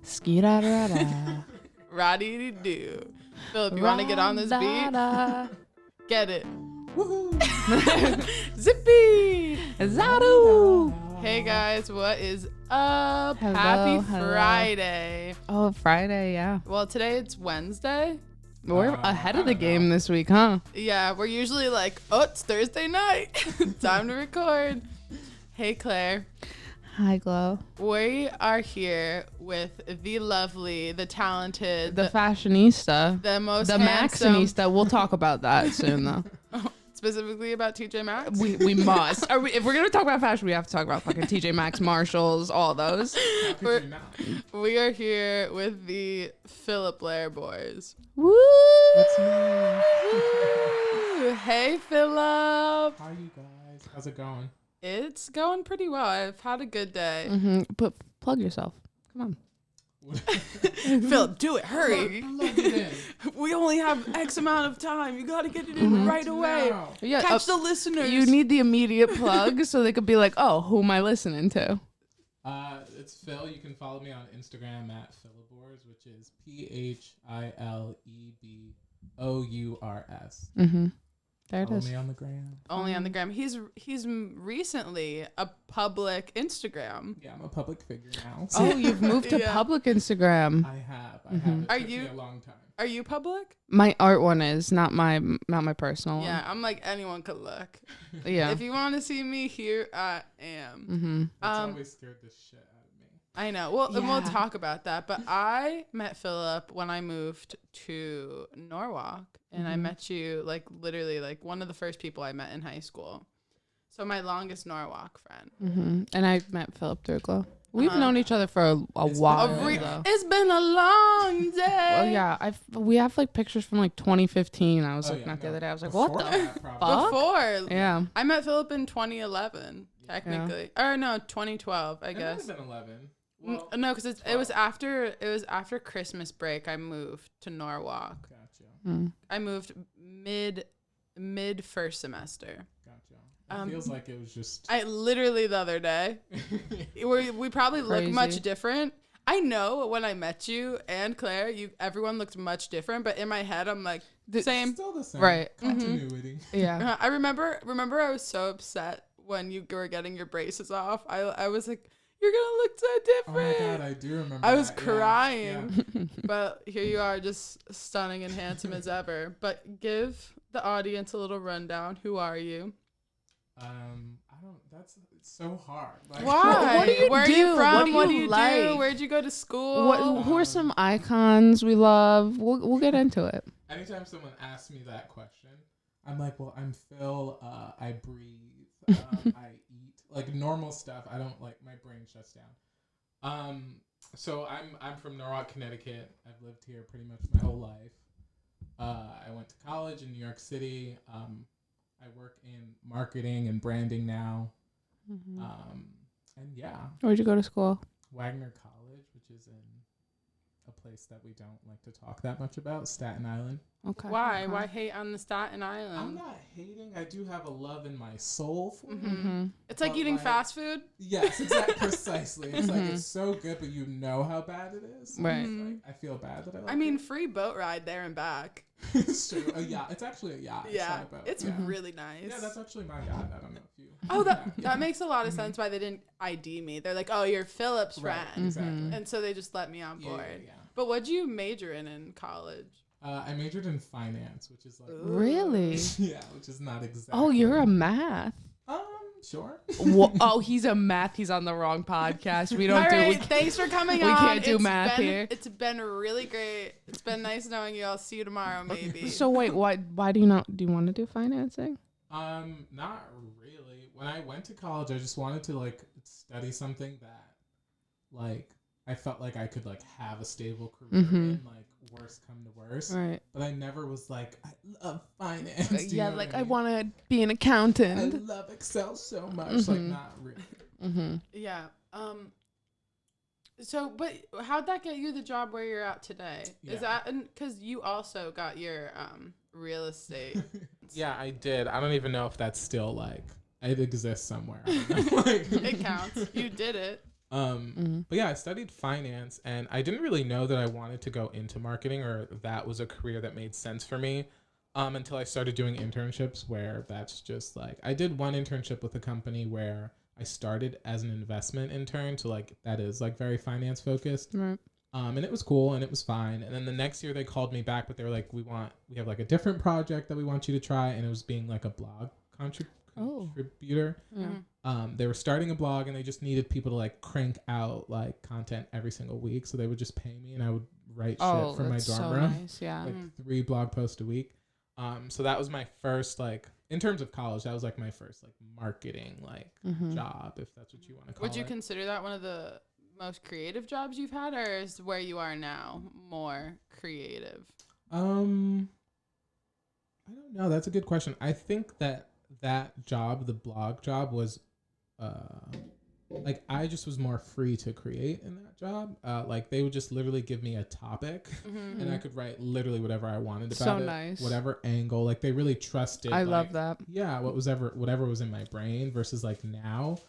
Ski-da-da-da. Ra-dee-dee-doo. Philip, you want to get on this beat? Get it. Woohoo! Zippy! Zadu! Hey guys, what is up? Hello, Happy hello. Friday. Oh, Friday, yeah. Well, today it's Wednesday. We're ahead of the game this week, huh? Yeah, we're usually like, oh, it's Thursday night. Time to record. Hey, Claire. Hi, Glow. We are here with the lovely, the talented, The fashionista. the most The handsome, Maxinista. We'll talk about that soon, though. specifically about TJ Maxx. We must. If we're going to talk about fashion, we have to talk about fucking TJ Maxx, Marshalls, all those. How could you not? We are here with the Philippe Lerebours. Woo! That's me. Woo! Hey, Philip. How are you guys? How's it going? It's going pretty well. I've had a good day. Mm-hmm. But plug yourself. Come on. Philip, do it. Hurry. Plug it in. We only have X amount of time. You got to get it in right away. Now. Yeah, Catch the listeners. you need the immediate plug so they could be like, oh, who am I listening to? It's Phil. You can follow me on Instagram at Philibours, which is PHILEBOURS. Mm-hmm. There it Follow is. me on the gram. Only on the gram. He's recently a public Instagram. Yeah, I'm a public figure now. Oh, you've moved to Yeah. public Instagram. I have. Mhm. It Are took you- me a long time. Are you public? My art one is not my personal Yeah, I'm like anyone could look. one. Yeah. If you want to see me, here I am. Mm-hmm. That's always scared the shit out of me. I know. Well, and we'll Yeah. talk about that. But I met Philip when I moved to Norwalk, and I Mhm. met you like literally like one of the first people I met in high school. So my longest Norwalk friend. Mm-hmm. And I met Philip through Glow. We've Uh-huh. known each other for a It's while. been though. It's been a long day. Well, yeah, we have like pictures from like 2015. I was Oh, looking yeah, at the no. other day. I was like, Before what the? that, probably. fuck? Before. Yeah. I met Philip in 2011, technically. Or no, 2012, I It might guess. have been 11. N- Well, No, because it was after Christmas break. I moved to Norwalk. gotcha. Mm. I moved mid first semester. Gotcha. It Um, feels like it was just. I literally the other day. We probably look Crazy. much different. I know when I met you and Claire, everyone looked much different, but in my head I'm like same. Still the same. Right. Continuity. Yeah. I remember I was so upset when you were getting your braces off. I was like, you're gonna look so Oh different. my god, I do remember. I was that, yeah, crying. yeah. But here you are, just stunning and handsome as ever. But give the audience a little rundown. Who are you? I don't. It's so hard. Like, Why? What do you Where do? are you from? What do you do? like? Where'd you go to school? Who are some icons we love? We'll get into it. Anytime someone asks me that question, I'm like, well, I'm Phil. I breathe. I eat like normal stuff. I don't like my brain shuts down. So I'm from Norwalk, Connecticut. I've lived here pretty much my whole life. I went to college in New York City. I work in marketing and branding now. Mm-hmm. And yeah, Where'd you go to school? Wagner College, which is in a place that we don't like to talk that much about, Staten Island. Okay. Why? okay. Why hate on the Staten I'm Island? not hating. I do have a love in my soul for it. Mm-hmm. It's like But, eating like, fast food. Yes, exactly. Precisely. It's like Mhm. it's so good, but you know how bad it is. Right. It's like, I feel bad that I like I mean, free boat ride there and back. it. It's true. A yacht. It's actually a yacht. It's Yeah, not a boat. it's yeah. really nice. Yeah, that's actually my yacht. I don't know if you. Oh, yeah, yeah. that makes a lot of sense why they didn't ID me. They're like, oh, you're Philip's Right, friend. exactly. Mhm. And so they just let me on Yeah, board. yeah, But what'd you major in college? I majored in finance, which is like Ooh. Really? yeah, which is not exactly. Oh, you're a math. Sure. Oh, he's a math. He's on the wrong podcast. We don't All do. right, thanks for coming we on. can't do It's math been- here. It's been really great. It's been nice knowing you. I'll see you tomorrow, maybe. So wait, why do you not? Do you want to do financing? Not really. When I went to college, I just wanted to like study something that, like, I felt like I could like have a stable career Mhm. in, like worst come to worst. Right. But I never was like, I love finance. Do you Yeah, know like what I mean? want to be an I accountant. love Excel so much. Like Mhm. not really. Mm-hmm. Yeah. So, but how'd that get you the job where you're at today? Yeah. Is that because you also got your real estate? Yeah, I did. I don't even know if that's still like it exists somewhere. I don't know. Like, It counts. You did it. But yeah, I studied finance, and I didn't really know that I wanted to go into marketing or that was a career that made sense for me until I started doing internships where that's just like, I did one internship with a company where I started as an investment intern. So like that is like very finance focused. Right. And it was cool and it was fine. And then the next year they called me back, but they were like, we have like a different project that we want you to try. And it was being like a blog contributor. Yeah. They were starting a blog and they just needed people to like crank out like content every single week. So they would just pay me and I would write shit from my dorm so room. Nice. Yeah. Like 3 blog posts a week. So that was my first, like, in terms of college, that was like my first like marketing like job, if that's what you want to call it. Would you consider that one of the most creative jobs you've had, or is where you are now more creative? I don't know. That's a good question. I think that job, the blog job, was like I just was more free to create in that job. Like they would just literally give me a topic and I could write literally whatever I wanted about it. Nice. Whatever angle. Like they really trusted. I like, love that. Yeah, whatever was in my brain versus like now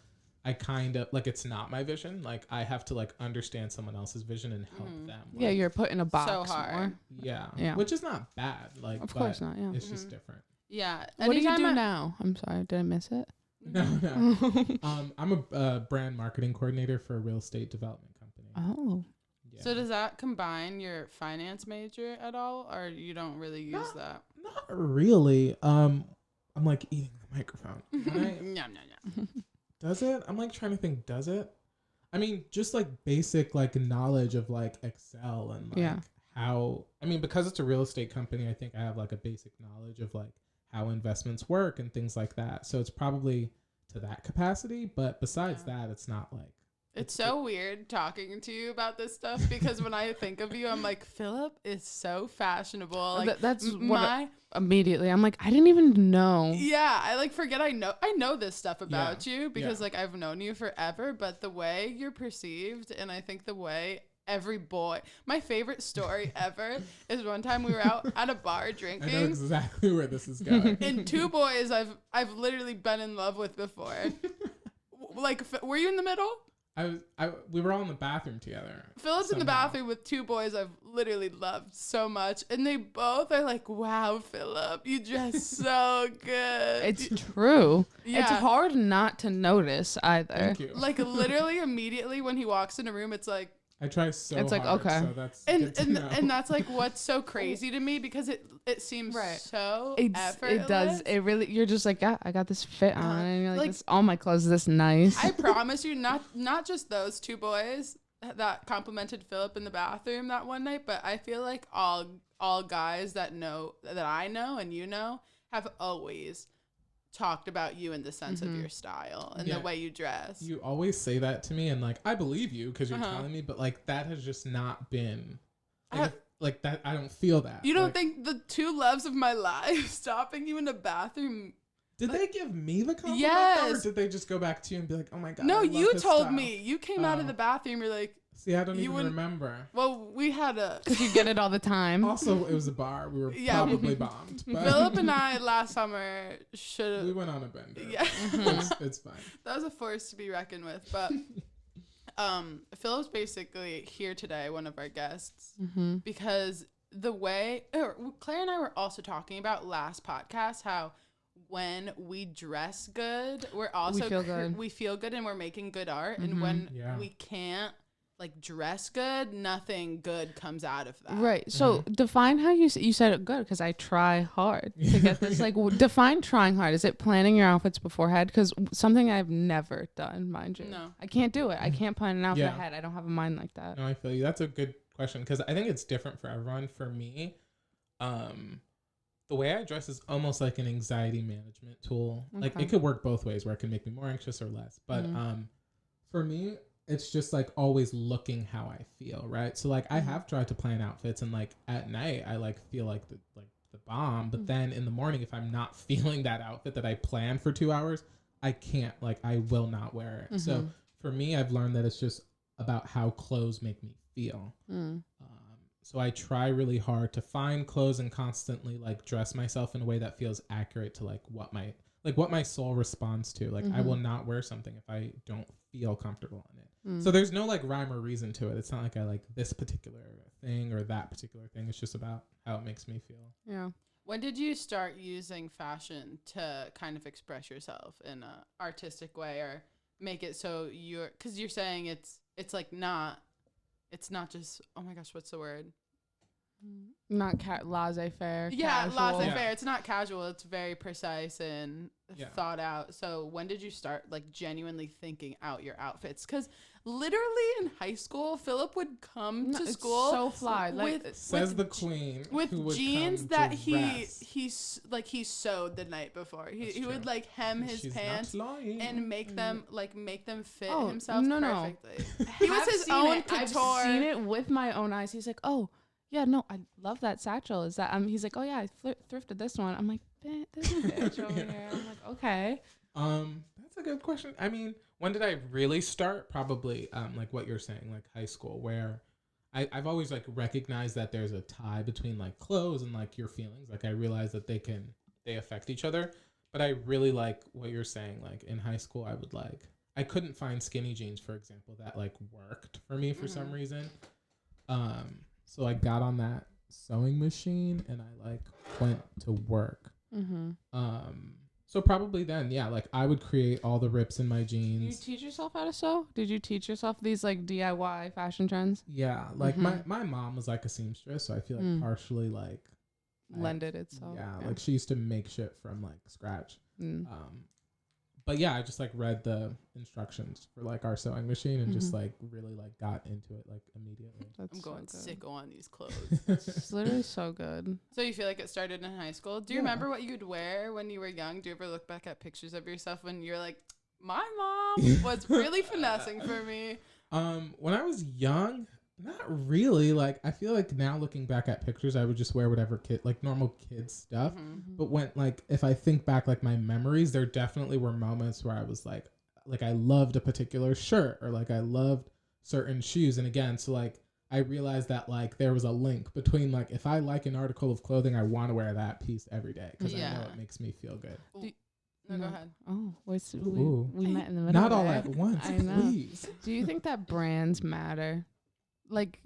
I kind of like it's not my vision. Like I have to like understand someone else's vision and help them. Like, Yeah, you're put in a box. So hard. More. Yeah. Which is not bad. Like of course not. Yeah. It's just different. Yeah. What do you do now? I'm sorry, did I miss it? No. I'm a brand marketing coordinator for a real estate development company. Oh. Yeah. So does that combine your finance major at all, or you don't really use that? Not really. I'm like eating the microphone. No. Does it? I'm like trying to think. Does it? I mean, just like basic like knowledge of like Excel and like how. I mean, because it's a real estate company, I think I have like a basic knowledge of like how investments work and things like that. So it's probably to that capacity. But besides that, it's not like. It's so weird talking to you about this stuff because when I think of you, I'm like, Philip is so fashionable. Like that's immediately. I'm like, I didn't even know. Yeah, I like forget I know this stuff about you because like I've known you forever, but the way you're perceived and I think the way every boy, my favorite story ever is one time we were out at a bar drinking. I know exactly where this is going. And 2 boys I've literally been in love with before. Like, were you in the middle? We were all in the bathroom together. Philip's in the bathroom with 2 boys I've literally loved so much. And they both are like, wow, Philip, you dress so good. It's true. Yeah. It's hard not to notice either. Thank you. Like literally immediately when he walks in a room, it's like, I try so it's like, hard, okay. so that's good to know. and that's like what's so crazy to me because it seems so effortless. It does. It really. You're just like, yeah, I got this fit on, and you're like, Like, this, all my clothes are this nice. I promise you, not just those 2 boys that complimented Philip in the bathroom that one night, but I feel like all guys that I know and you know have always talked about you in the sense of your style and the way you dress. You always say that to me and like I believe you because you're telling me, but like that has just not been like that. I don't feel that. You don't like, think the 2 loves of my life stopping you in the bathroom? Did they give me the compliment though, or did they just go back to you and be like, oh my god? No, I love you his told style. me. You came out of the bathroom. You're like, see, I don't even remember. Well, we had a. Because you get it all the time. Also, it was a bar. We were probably bombed. But Philip and I last summer should have. We went on a bender. Yeah, it's fine. that was a force to be reckoned with. But Philip's basically here today, one of our guests, because the way Claire and I were also talking about last podcast how when we dress good, we're also we feel good and we're making good art, and when we can't like dress good, nothing good comes out of that. Right. So define how you said it good because I try hard to get this. Like define trying hard. Is it planning your outfits beforehand? Because something I've never done, mind you. No. I can't do it. I can't plan an outfit ahead. I don't have a mind like that. No, I feel you. That's a good question because I think it's different for everyone. For me, the way I dress is almost like an anxiety management tool. Okay. Like it could work both ways where it can make me more anxious or less. But for me, it's just like always looking how I feel, right? So like I have tried to plan outfits and like at night I like feel like the bomb, but then in the morning if I'm not feeling that outfit that I planned for 2 hours, I can't, like I will not wear it. So for me, I've learned that it's just about how clothes make me feel. So I try really hard to find clothes and constantly like dress myself in a way that feels accurate to like what my like what my soul responds to. Like I will not wear something if I don't feel comfortable in it. So there's no like rhyme or reason to it. It's not like I like this particular thing or that particular thing. It's just about how it makes me feel. Yeah. When did you start using fashion to kind of express yourself in a artistic way, or make it so because you're saying it's like not, it's not just, oh my gosh, what's the word? Not laissez-faire. Yeah, casual. laissez-faire. Yeah. It's not casual. It's very precise and thought out. So when did you start like genuinely thinking out your outfits? Because literally in high school, Philip would come to school so fly. Like Says the queen with who would jeans come that dressed. he sewed the night before. He would like hem his She's pants not lying. and make them fit Oh, himself no. perfectly. He was I've his seen own it. couture. I've seen it with my own eyes. He's like, oh, yeah, no, I love that satchel. Is that he's like, oh yeah, I thrifted this one. I'm like, there's a bitch over here. I'm like, okay. That's a good question. I mean, when did I really start? Probably like what you're saying, like high school, where I've always like recognized that there's a tie between like clothes and like your feelings. Like I realize that they affect each other. But I really like what you're saying. Like in high school, I couldn't find skinny jeans, for example, that like worked for me for some reason. So I got on that sewing machine and I like went to work. So probably then, yeah, like I would create all the rips in my jeans. Did you teach yourself how to sew? Did you teach yourself these like DIY fashion trends? Yeah, like my mom was like a seamstress, so I feel like partially like lended itself. Yeah, like she used to make shit from like scratch. But yeah, I just like read the instructions for like our sewing machine and just like really like got into it like immediately. I'm going sicko on these clothes. It's literally so good. So you feel like it started in high school? Do you remember what you'd wear when you were young? Do you ever look back at pictures of yourself when you're like, my mom was really finessing for me? When I was young, not really. Like I feel like now looking back at pictures, I would just wear whatever normal kid stuff. But when like if I think back like my memories, there definitely were moments where I was like I loved a particular shirt or like I loved certain shoes. And again, so like I realized that like there was a link between like if I like an article of clothing, I want to wear that piece every day because I know it makes me feel good. No, go ahead. Oh, we met in the middle. Not all there. at once, I know. please. Do you think that brands matter? Like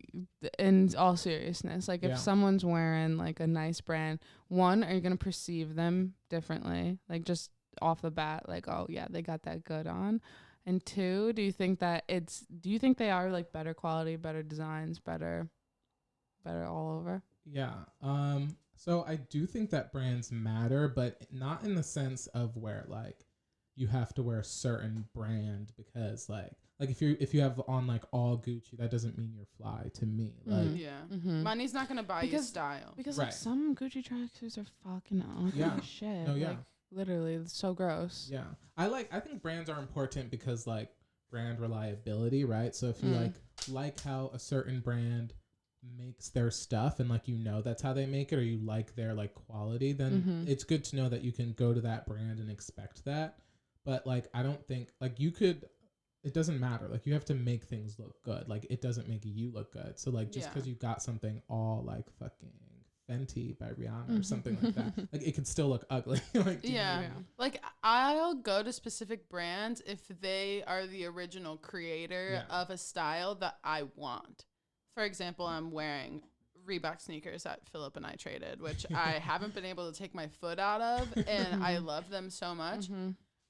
in all seriousness, like if someone's wearing like a nice brand, one, are you going to perceive them differently? Like just off the bat, like, oh yeah, they got that good on. And two, do you think they are like better quality, better designs, better all over? Yeah. So I do think that brands matter, but not in the sense of where like you have to wear a certain brand because like if you have on like all Gucci, that doesn't mean you're fly to me. Like money's not gonna buy you style because like some Gucci tracksuits are fucking ugly as shit. No, yeah. Like, literally, it's so gross. Yeah. I think brands are important because like brand reliability, right? So if you like how a certain brand makes their stuff and like that's how they make it, or you like their like quality, then it's good to know that you can go to that brand and expect that. But like I don't think like it doesn't matter. Like you have to make things look good. Like it doesn't make you look good. So like just because you got something all like fucking Fenty by Rihanna or something like that, like it could still look ugly. Like like I'll go to specific brands if they are the original creator of a style that I want. For example, I'm wearing Reebok sneakers that Philip and I traded, which I haven't been able to take my foot out of, and I love them so much.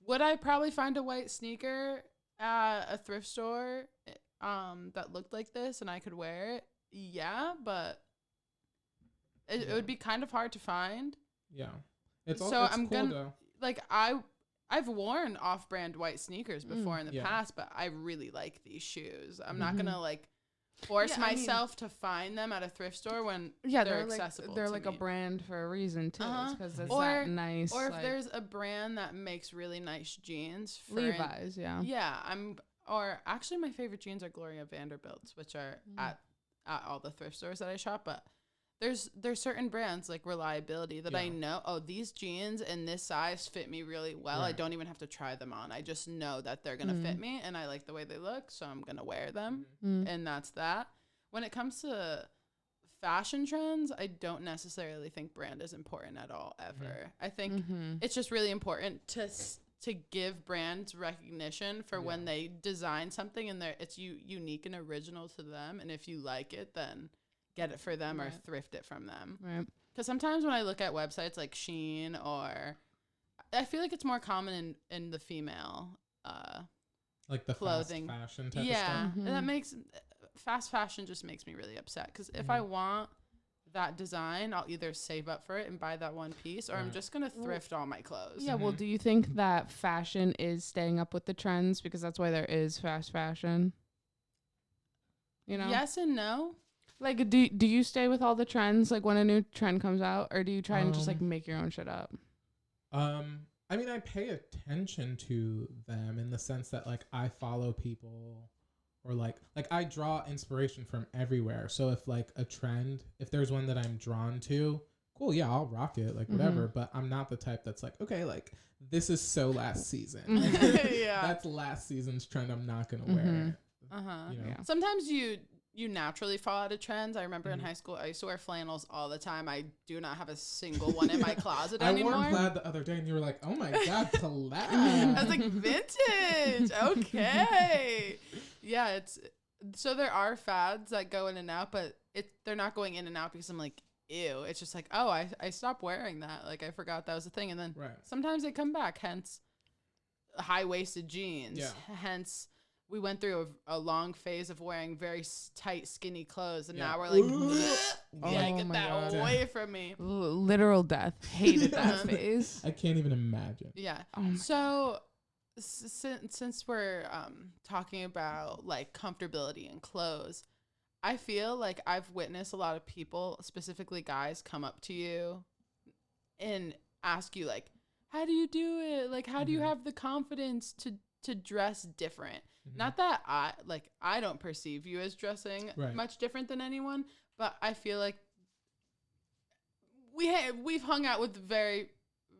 Would I probably find a white sneaker at a thrift store that looked like this and I could wear it? Yeah, but it would be kind of hard to find. Yeah. It's cool though. Like I've worn off-brand white sneakers before in the past, but I really like these shoes. I'm not gonna like force myself to find them at a thrift store when they're accessible. They're like a brand for a reason too, because it's that nice. Or if like, there's a brand that makes really nice jeans, Levi's, or actually my favorite jeans are Gloria Vanderbilt's, which are at all the thrift stores that I shop. But there's certain brands like reliability that I know, oh, these jeans in this size fit me really well. I don't even have to try them on. I just know that they're going to fit me and I like the way they look, so I'm going to wear them. And that's that. When it comes to fashion trends, I don't necessarily think brand is important at all ever. I think it's just really important to give brands recognition for when they design something and it's unique and original to them, and if you like it, then get it for them or thrift it from them. Right. Because sometimes when I look at websites like Shein, or I feel like it's more common in the female like the clothing fast fashion type of stuff. and that makes fast fashion just makes me really upset, because if I want that design, I'll either save up for it and buy that one piece, or I'm just gonna thrift all my clothes. Yeah, well, do you think that fashion is staying up with the trends, because that's why there is fast fashion? You know? Yes and no. Like, do you stay with all the trends, like when a new trend comes out, or do you try and just like make your own shit up? I mean, I pay attention to them in the sense that like I follow people, or like I draw inspiration from everywhere. So if like a trend, if there's one that I'm drawn to, cool, yeah, I'll rock it, like whatever. But I'm not the type that's like, okay, like this is so last season. That's last season's trend. I'm not gonna wear it. You know? Sometimes you naturally fall out of trends. I remember in high school, I used to wear flannels all the time. I do not have a single one in my closet anymore. I wore plaid the other day, and you were like, "Oh my god, plaid!" I was like, "Vintage, okay." Yeah, so there are fads that go in and out, but they're not going in and out because I'm like, ew. It's just like, oh, I stopped wearing that. Like I forgot that was a thing, and then sometimes they come back. Hence, high-waisted jeans. Yeah. Hence, we went through a long phase of wearing very tight, skinny clothes, and now we're like, get that away from me. Literal death. Hated that phase. I can't even imagine. Yeah. So since we're talking about like comfortability in clothes, I feel like I've witnessed a lot of people, specifically guys, come up to you and ask you like, how do you do it? Like, how do you have the confidence to dress different? Not that I don't perceive you as dressing much different than anyone, but I feel like we've hung out with very,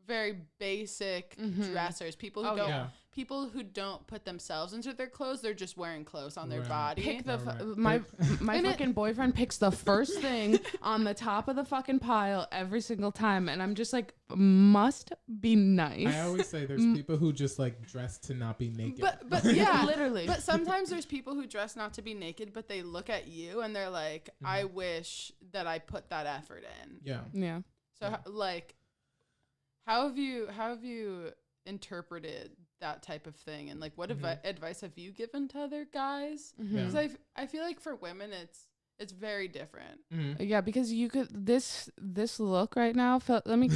very basic dressers, people who don't put themselves into their clothes. They're just wearing clothes on their body. My fucking boyfriend picks the first thing on the top of the fucking pile every single time, and I'm just like, must be nice. I always say there's people who just like dress to not be naked. But yeah, literally. But sometimes there's people who dress not to be naked, but they look at you and they're like, I wish that I put that effort in. Yeah. So like, how have you interpreted that type of thing, and like what advice have you given to other guys? Because I feel like for women it's very different. Yeah, because you could this look right now. Let me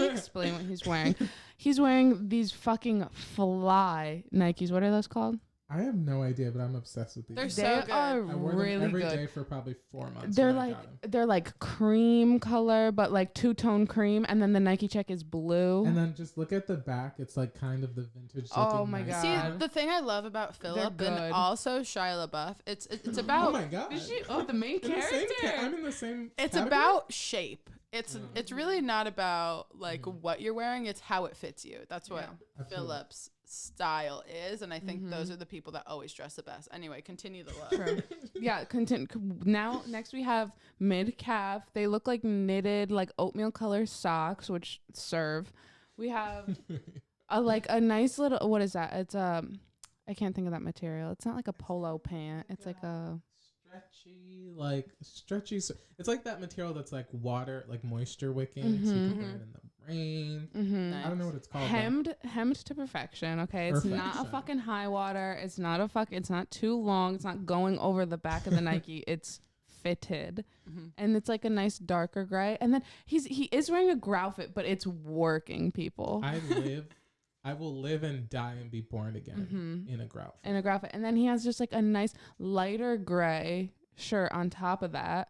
explain what he's wearing. He's wearing these fucking fly Nikes. What are those called? I have no idea, but I'm obsessed with these. They're so good. I wore really them every good. day for probably 4 months. They're like cream color, but like two-tone cream, and then the Nike check is blue. And then just look at the back; it's like kind of the vintage. Oh my god! See, the thing I love about Philip and also Shia LaBeouf, it's about. Oh my god! The main character. I'm in the same. It's category? About shape. It's really not about like what you're wearing. It's how it fits you. That's what Philip's style is, and I think those are the people that always dress the best. Anyway, continue the look. True. Yeah, now next we have mid calf. They look like knitted, like oatmeal color socks, which serve. We have a nice little, what is that? It's I can't think of that material. It's not like a polo pant. It's like a stretchy. It's like that material that's like water, like moisture wicking, so you can wear it in the rain. Nice. I don't know what it's called. Hemmed to perfection. Okay, it's not a fucking high water. It's not too long. It's not going over the back of the Nike. It's fitted, and it's like a nice darker gray. And then he is wearing a groutfit, but it's working. People. I will live and die and be born again in a groutfit. And then he has just like a nice lighter gray shirt on top of that.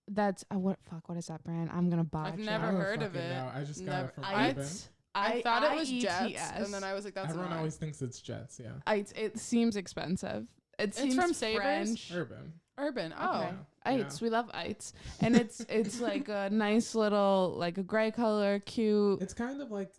That's what is that brand? I'm gonna buy. I've never heard of it. I just got it from Urban. I thought it was Jets, and then I was like, "That's everyone always thinks it's Jets." Yeah. It seems expensive. It's from Savers. Urban. Oh. Okay. Ites. We love Ites. And it's like a nice little, like a gray color, cute. It's kind of like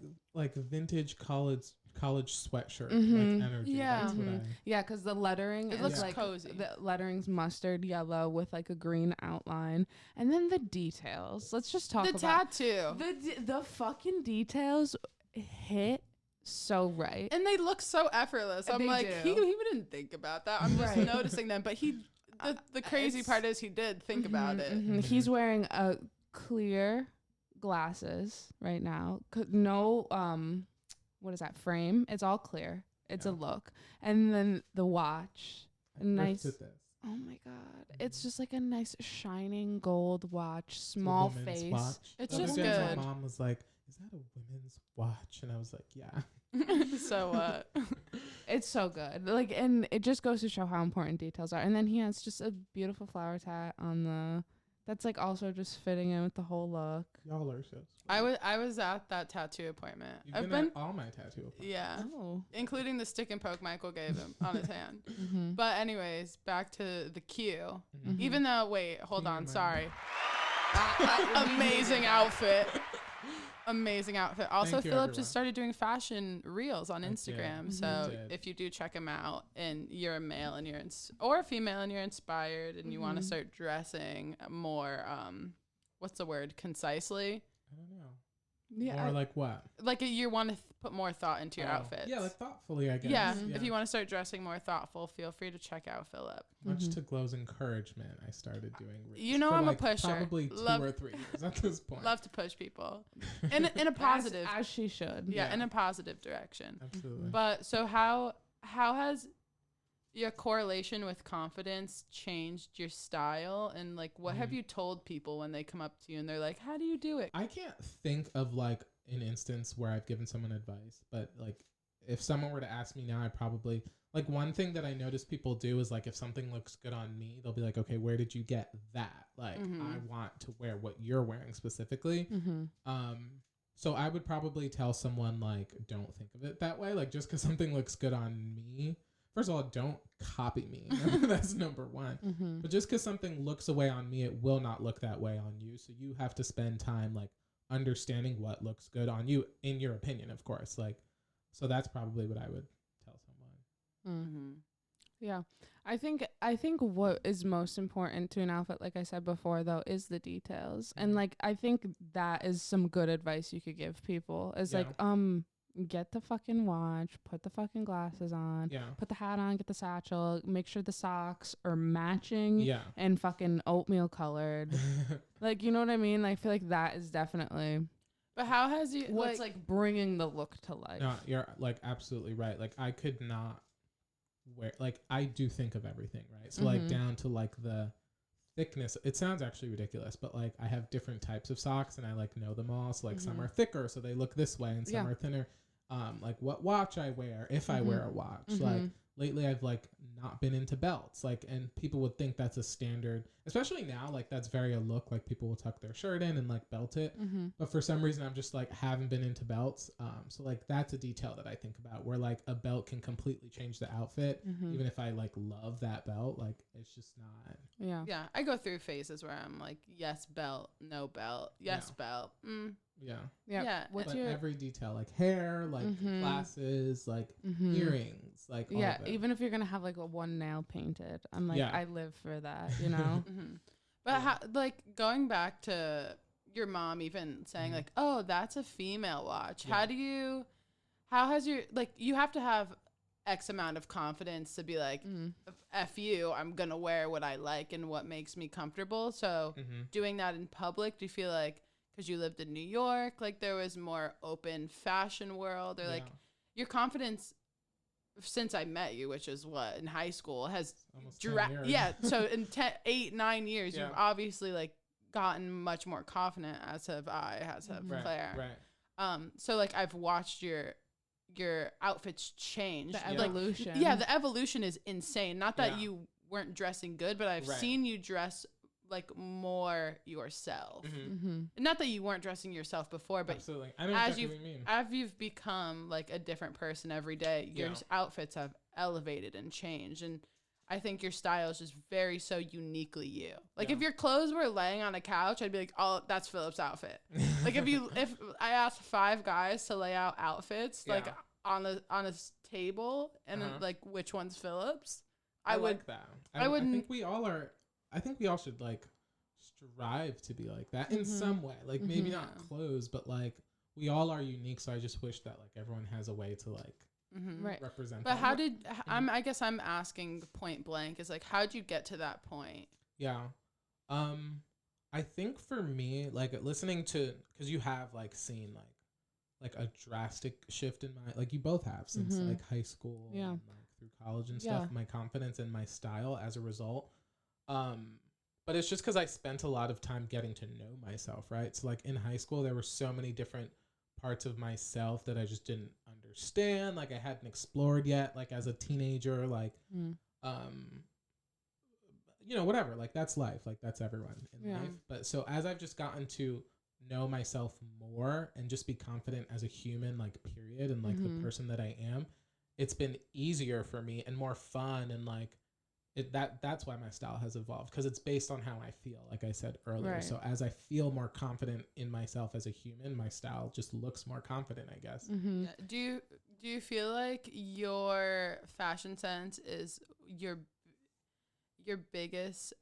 vintage college college sweatshirt like energy. Yeah. That's what Yeah, because the lettering It looks cozy. The lettering's mustard yellow with like a green outline, and then the details. Let's just talk about tattoo. The fucking details hit so right, and they look so effortless. I'm like, he didn't think about that. I'm just noticing them, but the crazy part is he did think about it. He's wearing a clear glasses right now. No, what is that frame? It's all clear. It's a look, and then the watch, nice. Oh my god, it's just like a nice shining gold watch, small face. Watch. It's just good. My mom was like, "Is that a women's watch?" And I was like, "Yeah." So what? It's so good. Like, and it just goes to show how important details are. And then he has just a beautiful flower tat on the. That's like also just fitting in with the whole look. Y'all are so sweet. I was at that tattoo appointment. I've been at all my tattoo appointments. Yeah. Oh. Including the stick and poke Michael gave him on his hand. But anyways, back to the queue. Even though, wait, hold on, sorry. Amazing outfit. Amazing outfit. Also, Philip just started doing fashion reels on Instagram. So if you do check him out and you're a male and or a female and you're inspired and you want to start dressing more, what's the word? Concisely? I don't know. Yeah. Or like what? Like you want to put more thought into your outfits. Yeah, like thoughtfully, I guess. Yeah. If you want to start dressing more thoughtful, feel free to check out Philip. Much to Glow's encouragement, I started doing reels. You know, I'm like a pusher. Probably 2 or 3 years at this point. Love to push people in a positive, as she should. Yeah, in a positive direction. Absolutely. But so how has your correlation with confidence changed your style, and like what have you told people when they come up to you and they're like, "How do you do it?" I can't think of like an instance where I've given someone advice, but like if someone were to ask me now, I probably like one thing that I notice people do is like if something looks good on me, they'll be like, "Okay, where did you get that?" Like I want to wear what you're wearing specifically. So I would probably tell someone like, don't think of it that way. Like just because something looks good on me, first of all, don't copy me. That's number one. But just because something looks away on me, it will not look that way on you. So you have to spend time like understanding what looks good on you, in your opinion, of course. Like, so that's probably what I would tell someone. Yeah. I think what is most important to an outfit, like I said before, though, is the details. And like, I think that is some good advice you could give people is like, get the fucking watch, put the fucking glasses on, put the hat on, get the satchel, make sure the socks are matching and fucking oatmeal colored. Like, you know what I mean? I feel like that is definitely. But how has you what's like bringing the look to life? No, you're like absolutely right. Like I could not wear, like I do think of everything, right? So like down to like the thickness. It sounds actually ridiculous, but like I have different types of socks and I like know them all. So like some are thicker, so they look this way, and some are thinner. Like what watch I wear, if I wear a watch. Like lately I've like not been into belts, like, and people would think that's a standard, especially now, like that's very a look, like people will tuck their shirt in and like belt it. But for some reason I'm just like haven't been into belts. So like that's a detail that I think about, where like a belt can completely change the outfit. Even if I like love that belt, like it's just not. Yeah, I go through phases where I'm like, yes belt, no belt, yes belt. What's but your every detail, like hair, like glasses, like earrings, like all of it. Even if you're gonna have like one nail painted, I'm like, I live for that, you know. But how, like going back to your mom even saying like, oh, that's a female watch. How has your, like, you have to have X amount of confidence to be like, F you, I'm gonna wear what I like and what makes me comfortable. So doing that in public, do you feel like, because you lived in New York, like there was more open fashion world, or like your confidence since I met you, which is what, in high school, has almost 10 years. So in 8-9 years you've obviously like gotten much more confident, as have Claire. So like I've watched your outfits change, the evolution. Like, the evolution is insane. Not that you weren't dressing good, but I've seen you dress like more yourself. Not that you weren't dressing yourself before, but absolutely. I know exactly what you mean. As you've become like a different person every day, your outfits have elevated and changed, and I think your style is just very so uniquely you. Like if your clothes were laying on a couch, I'd be like, oh, that's Philip's outfit. Like if I asked 5 guys to lay out outfits, like on a table and like which one's Philip's. I would like that. I think we all are. I think we all should like strive to be like that in some way. Like maybe not clothes, but like we all are unique. So I just wish that like everyone has a way to like represent. But how did I guess I'm asking point blank is like how'd you get to that point? Yeah. I think for me, like listening to, because you have like seen like a drastic shift in my, like you both have since like high school and like through college and stuff, my confidence and my style as a result. But it's just because I spent a lot of time getting to know myself, right? So like in high school, there were so many different parts of myself that I just didn't understand. Like I hadn't explored yet, like as a teenager, like, you know, whatever, like that's life, like that's everyone in life. But so as I've just gotten to know myself more and just be confident as a human, like period, and like the person that I am, it's been easier for me and more fun, and like that's why my style has evolved, because it's based on how I feel, like I said earlier. So as I feel more confident in myself as a human, my style just looks more confident, I guess. Yeah. Do you feel like your fashion sense is your biggest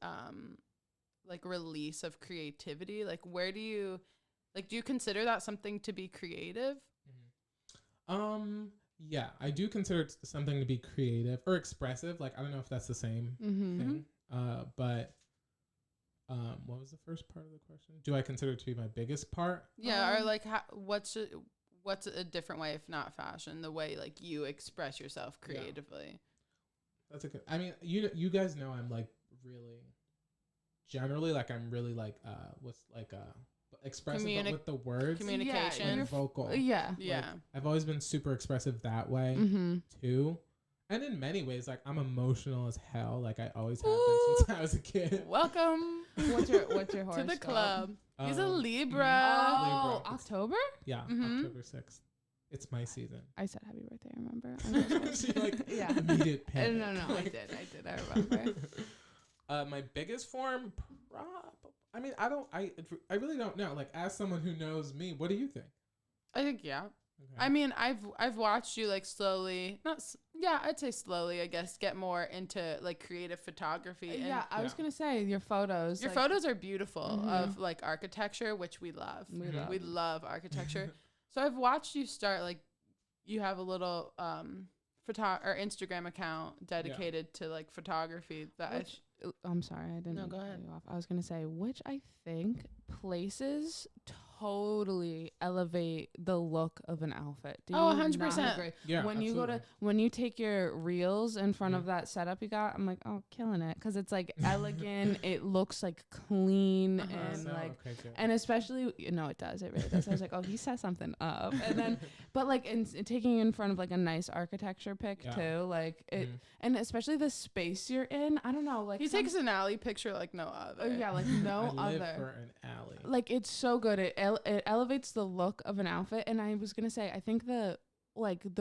like release of creativity? Like where do you consider that something to be creative? Yeah, I do consider it something to be creative or expressive. Like I don't know if that's the same thing. But what was the first part of the question? Do I consider it to be my biggest part? Yeah, or like what's a different way, if not fashion, the way like you express yourself creatively? Yeah. That's a good. I mean, you guys know I'm like really, generally like I'm really like what's like expressive but with the words, communication, like vocal. Yeah. Like, I've always been super expressive that way too. And in many ways, like I'm emotional as hell. Like I always have been since I was a kid. Welcome. What's your horoscope? To the club. He's a Libra. Oh, Libra. October? Yeah, October 6th. It's my season. I said happy birthday, I remember. She like immediate panic. No, I did. I remember. My biggest form, I mean, I really don't know. Like, as someone who knows me, what do you think? I think, yeah. Okay. I mean, I've watched you like slowly, I'd say slowly, I guess, get more into like creative photography. And I was going to say your photos. Your photos are beautiful of like architecture, which we love. We love architecture. So I've watched you start, like, you have a little or Instagram account dedicated to like photography that I'm sorry, I didn't. No, go ahead. You off. I was gonna say, which I think places totally elevate the look of an outfit. Do 100%. Yeah, when absolutely. When you take your reels in front of that setup you got, I'm like, oh, killing it, because it's like elegant. It looks like clean and and especially it does. It really does. I was like, oh, he set something up, and then but like in taking in front of like a nice architecture pic too, like it, and especially the space you're in. I don't know, like he takes an alley picture like no other. Yeah, like no I other. live for an alley. Like it's so good. It elevates the look of an outfit. And I was gonna say, I think the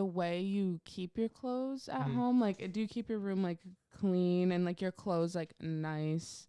way you keep your clothes at home, like do you keep your room like clean and like your clothes like nice,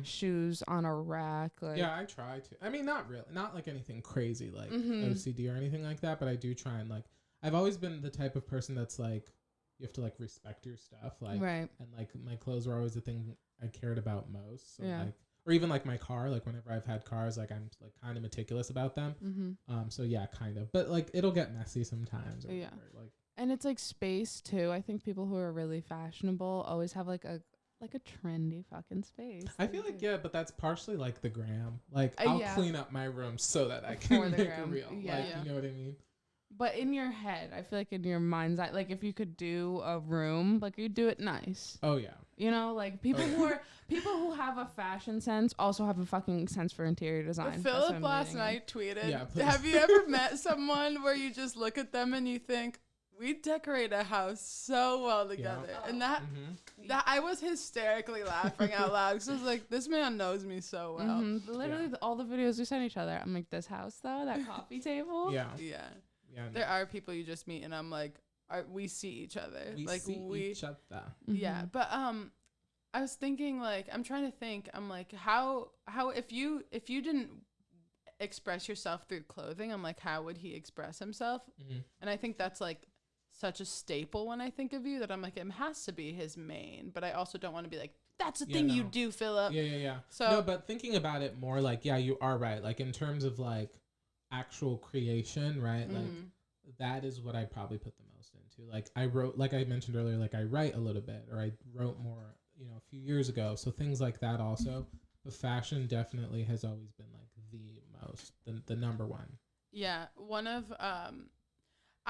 shoes on a rack? Like yeah, I try to. I mean, not really, not like anything crazy like OCD or anything like that, but I do try and like, I've always been the type of person that's like, you have to like respect your stuff, like, and like my clothes were always the thing I cared about most. So like, or even like my car, like whenever I've had cars, like I'm like kind of meticulous about them. So yeah, kind of, but like it'll get messy sometimes. Or whatever, like, and it's like space too. I think people who are really fashionable always have like a trendy fucking space. I feel like but that's partially like the gram. Like I'll clean up my room so that I can make a reel. You know what I mean? But in your head, I feel like in your mind's eye, like if you could do a room, like you'd do it nice. Oh yeah. Like people who have a fashion sense also have a fucking sense for interior design. Philip last night tweeted, have you ever met someone where you just look at them and you think, we decorate a house so well together? And that I was hysterically laughing out loud because I was like, this man knows me so well. Literally all the videos we sent each other, I'm like, this house though, that coffee table. Yeah. There are people you just meet and I'm like, we see each other. We see each other. Yeah, but I was thinking, like, I'm trying to think. I'm like, how if you didn't express yourself through clothing, I'm like, how would he express himself? And I think that's like such a staple when I think of you that I'm like, it has to be his main. But I also don't want to be like, that's the thing you do, Philip. Yeah. So no, but thinking about it more, like, yeah, you are right. Like, in terms of like actual creation, right? Like, that is what I probably put the most into. Like, I wrote, like I mentioned earlier, like I write a little bit, or I wrote more, you know, a few years ago. So things like that also. But fashion definitely has always been like the number one. Yeah, one of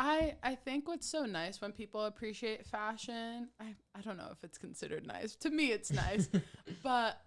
I think what's so nice when people appreciate fashion, I don't know if it's considered nice. To me it's nice. But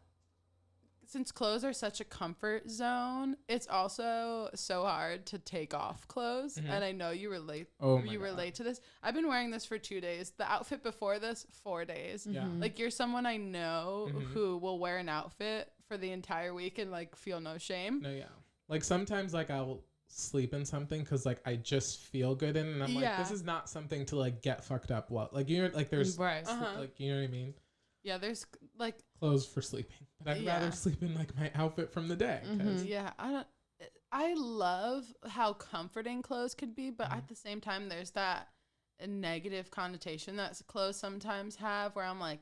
since clothes are such a comfort zone, it's also so hard to take off clothes. And I know you relate relate to this. I've been wearing this for 2 days. The outfit before this, 4 days. Yeah. Like, you're someone I know who will wear an outfit for the entire week and like feel no shame. No, yeah. Like, sometimes like I'll sleep in something because like I just feel good in it, and I'm like, this is not something to like get fucked up. Well, like, you know, like there's like, you know what I mean? Yeah, there's like clothes for sleeping, but I'd rather sleep in like my outfit from the day. Yeah, I love how comforting clothes could be, but at the same time there's that negative connotation that clothes sometimes have, where I'm like,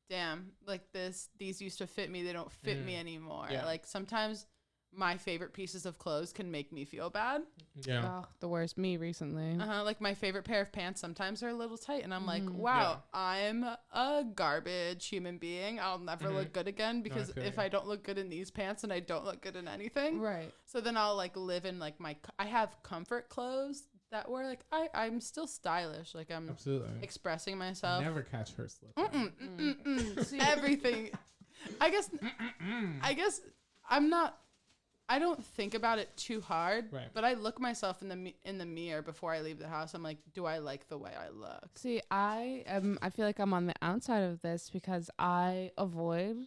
damn, like these used to fit me, they don't fit me anymore. Like, sometimes my favorite pieces of clothes can make me feel bad. Yeah. Oh, the worst. Me recently. Like, my favorite pair of pants sometimes are a little tight, and I'm like, wow, I'm a garbage human being. I'll never look good again, because if I don't look good in these pants, then I don't look good in anything. Right. So then I'll like live in like I have comfort clothes that were like, I'm still stylish. Like, I'm expressing myself. Never catch her slip. Everything. I guess I don't think about it too hard, but I look myself in the mirror before I leave the house. I'm like, do I like the way I look? See, I feel like I'm on the outside of this because I avoid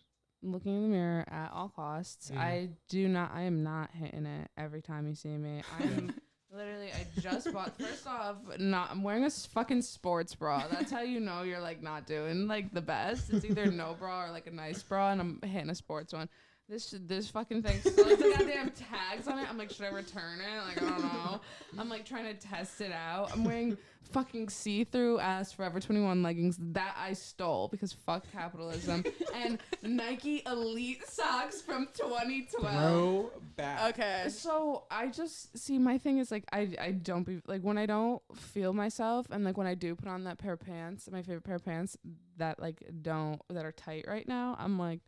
looking in the mirror at all costs. I am not hitting it every time you see me. I'm literally, I just bought, first off, I'm wearing a fucking sports bra. That's how you know you're like not doing like the best. It's either no bra or like a nice bra, and I'm hitting a sports one. This fucking thing still has the goddamn tags on it. I'm like, should I return it? Like, I don't know. I'm like trying to test it out. I'm wearing fucking see-through ass Forever 21 leggings that I stole because fuck capitalism, and Nike Elite socks from 2012. Throw back. Okay. So I just see, my thing is like I don't be like, when I don't feel myself, and like when I do put on that pair of pants, my favorite pair of pants that are tight right now, I'm like,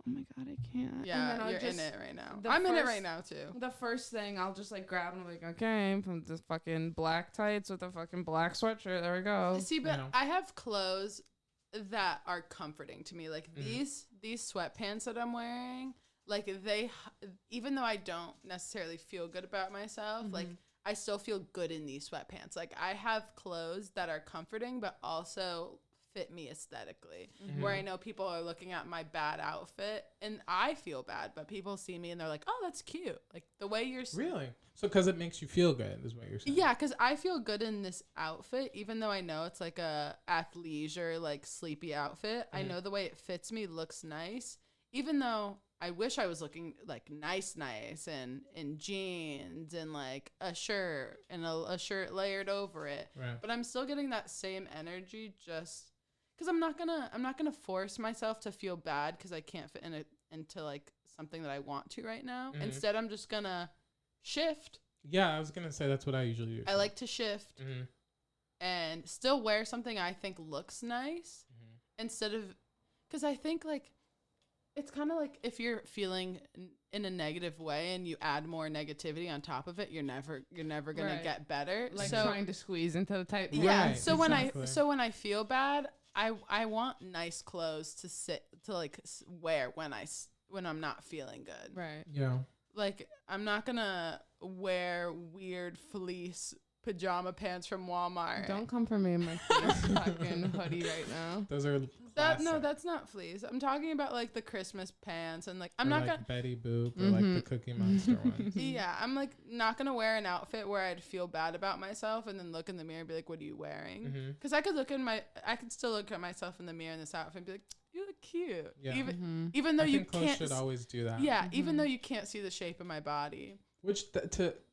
oh my god, I can't. Yeah, you're in it right now. I'm in it right now too. The first thing I'll just like grab and I'm like, okay, from this fucking black tights with a fucking black sweatshirt. There we go. See, but I have clothes that are comforting to me. Like these sweatpants that I'm wearing, like even though I don't necessarily feel good about myself, like I still feel good in these sweatpants. Like, I have clothes that are comforting, but also fit me aesthetically, where I know people are looking at my bad outfit and I feel bad, but people see me and they're like, oh, that's cute. Like, the way you're really, so because it makes you feel good is what you're saying. Yeah, because I feel good in this outfit, even though I know it's like a athleisure, like sleepy outfit. I know the way it fits me looks nice, even though I wish I was looking like nice and in jeans and like a shirt and a shirt layered over it. Right. But I'm still getting that same energy, just because I'm not gonna force myself to feel bad because I can't fit into like something that I want to right now. Instead, I'm just gonna shift. Yeah, I was gonna say that's what I usually do. I like to shift and still wear something I think looks nice instead of, because I think like it's kind of like if you're feeling in a negative way and you add more negativity on top of it, you're never gonna get better. Like, trying to squeeze into the tight. Yeah. Right, so when I feel bad, I want nice clothes to like wear when I'm not feeling good. Right. Yeah. Like, I'm not gonna wear weird fleece pajama pants from Walmart. Don't come for me in my fucking hoodie right now. Those are that's not fleece. I'm talking about like the Christmas pants and like I'm not like gonna Betty Boop or like the Cookie Monster ones. Yeah, I'm like not gonna wear an outfit where I'd feel bad about myself and then look in the mirror and be like, what are you wearing? Because I could still look at myself in the mirror in this outfit and be like, you look cute. Yeah. Even though you can't, should always do that. Yeah, even though you can't see the shape of my body. But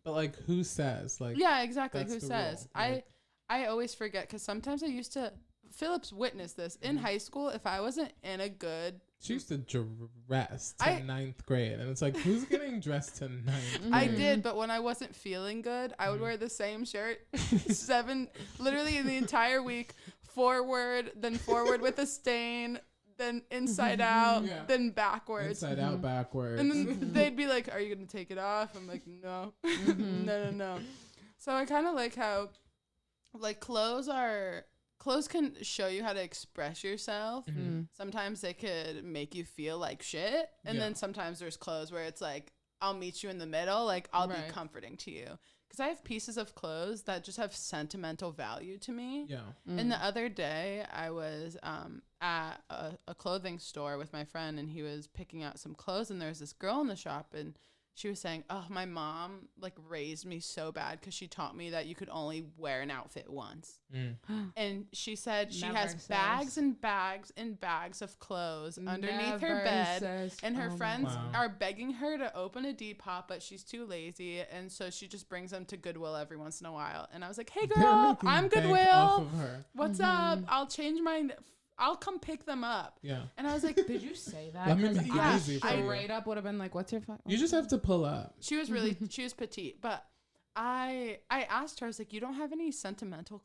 like, who says? Like, yeah, exactly. Who says? Like, I always forget because sometimes I used to. Philip's witnessed this in high school. If I wasn't in a good, she used to dress to ninth grade, and it's like, who's getting dressed to ninth grade? I did, but when I wasn't feeling good, I would wear the same shirt literally in the entire week, forward with a stain, then inside out, then backwards. Inside out, backwards. And then they'd be like, "Are you gonna take it off?" I'm like, "No, no." So I kind of like how, like, clothes can show you how to express yourself. Sometimes they could make you feel like shit. And then sometimes there's clothes where it's like, I'll meet you in the middle. Like, I'll be comforting to you. Because I have pieces of clothes that just have sentimental value to me. Yeah. And the other day, I was at a clothing store with my friend, and he was picking out some clothes. And there was this girl in the shop, and she was saying, "Oh, my mom like raised me so bad because she taught me that you could only wear an outfit once." And she said she has bags and bags and bags of clothes underneath her bed, and her friends are begging her to open a Depop, but she's too lazy, and so she just brings them to Goodwill every once in a while. And I was like, "Hey, girl, I'm Goodwill. What's up? I'll come pick them up." Yeah. And I was like, "Did you say that?" I straight up would have been like, "What's your phone?" You just have to pull up. She was petite, but I asked her, I was like, "You don't have any sentimental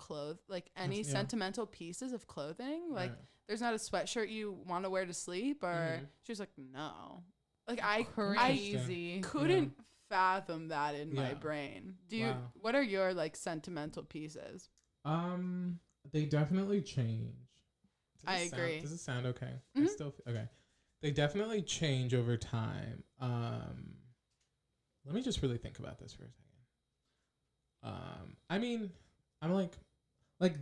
sentimental pieces of clothing? Like, there's not a sweatshirt you want to wear to sleep?" Or she was like, "No." Like, I couldn't fathom that in my brain. What are your like sentimental pieces? They definitely change. I agree. Does it sound okay? I still okay. They definitely change over time. Let me just really think about this for a second. I mean, I'm like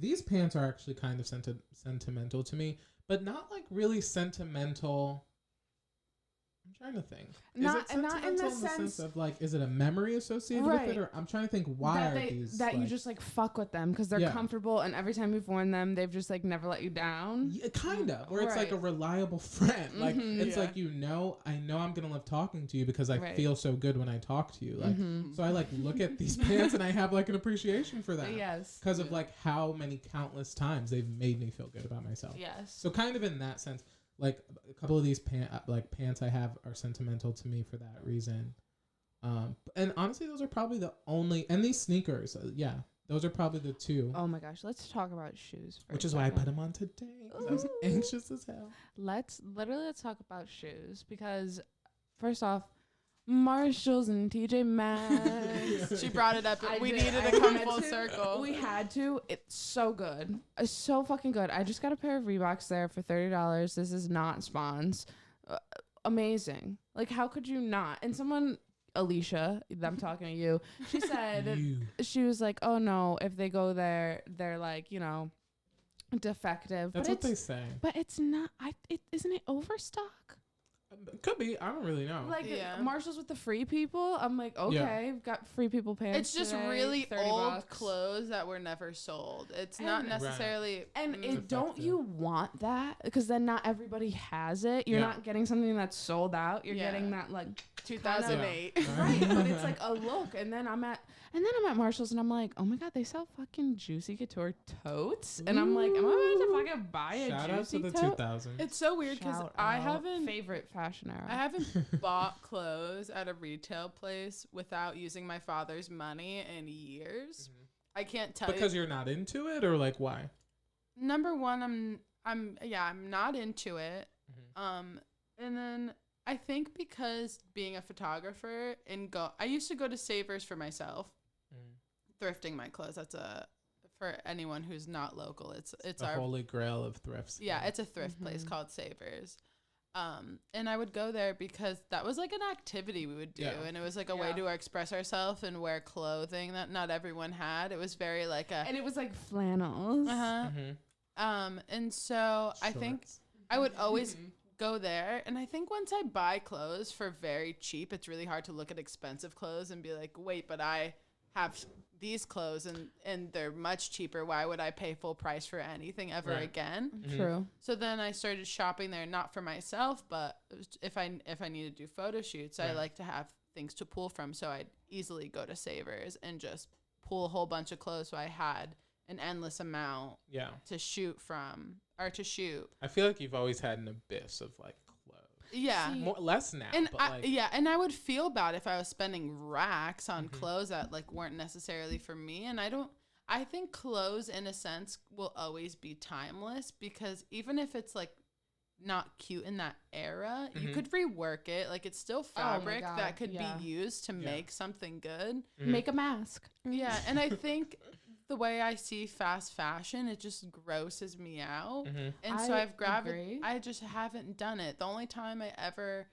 these pants are actually kind of sentimental to me, but not like really sentimental. I'm trying to think. Not in the sense of like, is it a memory associated with it, or I'm trying to think that you just like fuck with them because they're comfortable, and every time you've worn them, they've just like never let you down. Yeah, kind of, where it's like a reliable friend. Like it's like I know I'm gonna love talking to you because I feel so good when I talk to you. Like so I like look at these pants and I have like an appreciation for them. Yes, because of like how many countless times they've made me feel good about myself. Yes. So kind of in that sense. Like a couple of these pants I have are sentimental to me for that reason, and honestly, those are probably the only. And these sneakers, those are probably the two. Oh my gosh, let's talk about shoes. Which is why I put them on today. I was anxious as hell. Let's talk about shoes because, first off, Marshalls and TJ Maxx. She brought it up. We needed to come full circle. We had to. It's so good. It's so fucking good. I just got a pair of Reeboks there for $30. This is not spons. Amazing. Like, how could you not? And someone, Alicia, I'm talking to you, she said, she was like, "Oh no, if they go there, they're like, you know, defective." That's what they say. But it's not. Isn't it overstock? Could be. I don't really know. Like Marshalls with the free people. I'm like, okay, got free people pants. It's just today, really old clothes that were never sold. It's not necessarily. And don't you want that? Because then not everybody has it. You're not getting something that's sold out. You're getting that like 2008. Right, but it's like a look. And then I'm at Marshalls and I'm like, oh my god, they sell fucking Juicy Couture totes. And I'm like, am I about to fucking buy a Shout Juicy out to the tote? 2000s. It's so weird because I haven't favorite fashion era. I haven't bought clothes at a retail place without using my father's money in years. I can't tell because you're not into it, or like why? Number one, I'm not into it. And then I think because being a photographer I used to go to Savers for myself, thrifting my clothes. That's for anyone who's not local. It's our holy grail of thrifts. Yeah, it's a thrift place called Savers. And I would go there because that was like an activity we would do, and it was like a way to express ourselves and wear clothing that not everyone had. It was very like and it was like flannels. And so I think I would always go there, and I think once I buy clothes for very cheap, it's really hard to look at expensive clothes and be like, wait, but I have these clothes and they're much cheaper. Why would I pay full price for anything ever again? True. So then I started shopping there, not for myself, but if I need to do photo shoots, I like to have things to pull from. So I'd easily go to Savers and just pull a whole bunch of clothes so I had an endless amount to shoot from or to shoot. I feel like you've always had an abyss of like clothes. Yeah. Less now. And but and I would feel bad if I was spending racks on clothes that like weren't necessarily for me. And I think clothes in a sense will always be timeless because even if it's like not cute in that era, you could rework it. Like it's still fabric that could be used to make something good. Make a mask. Yeah. And I think the way I see fast fashion, it just grosses me out. And so I just haven't done it. The only time I ever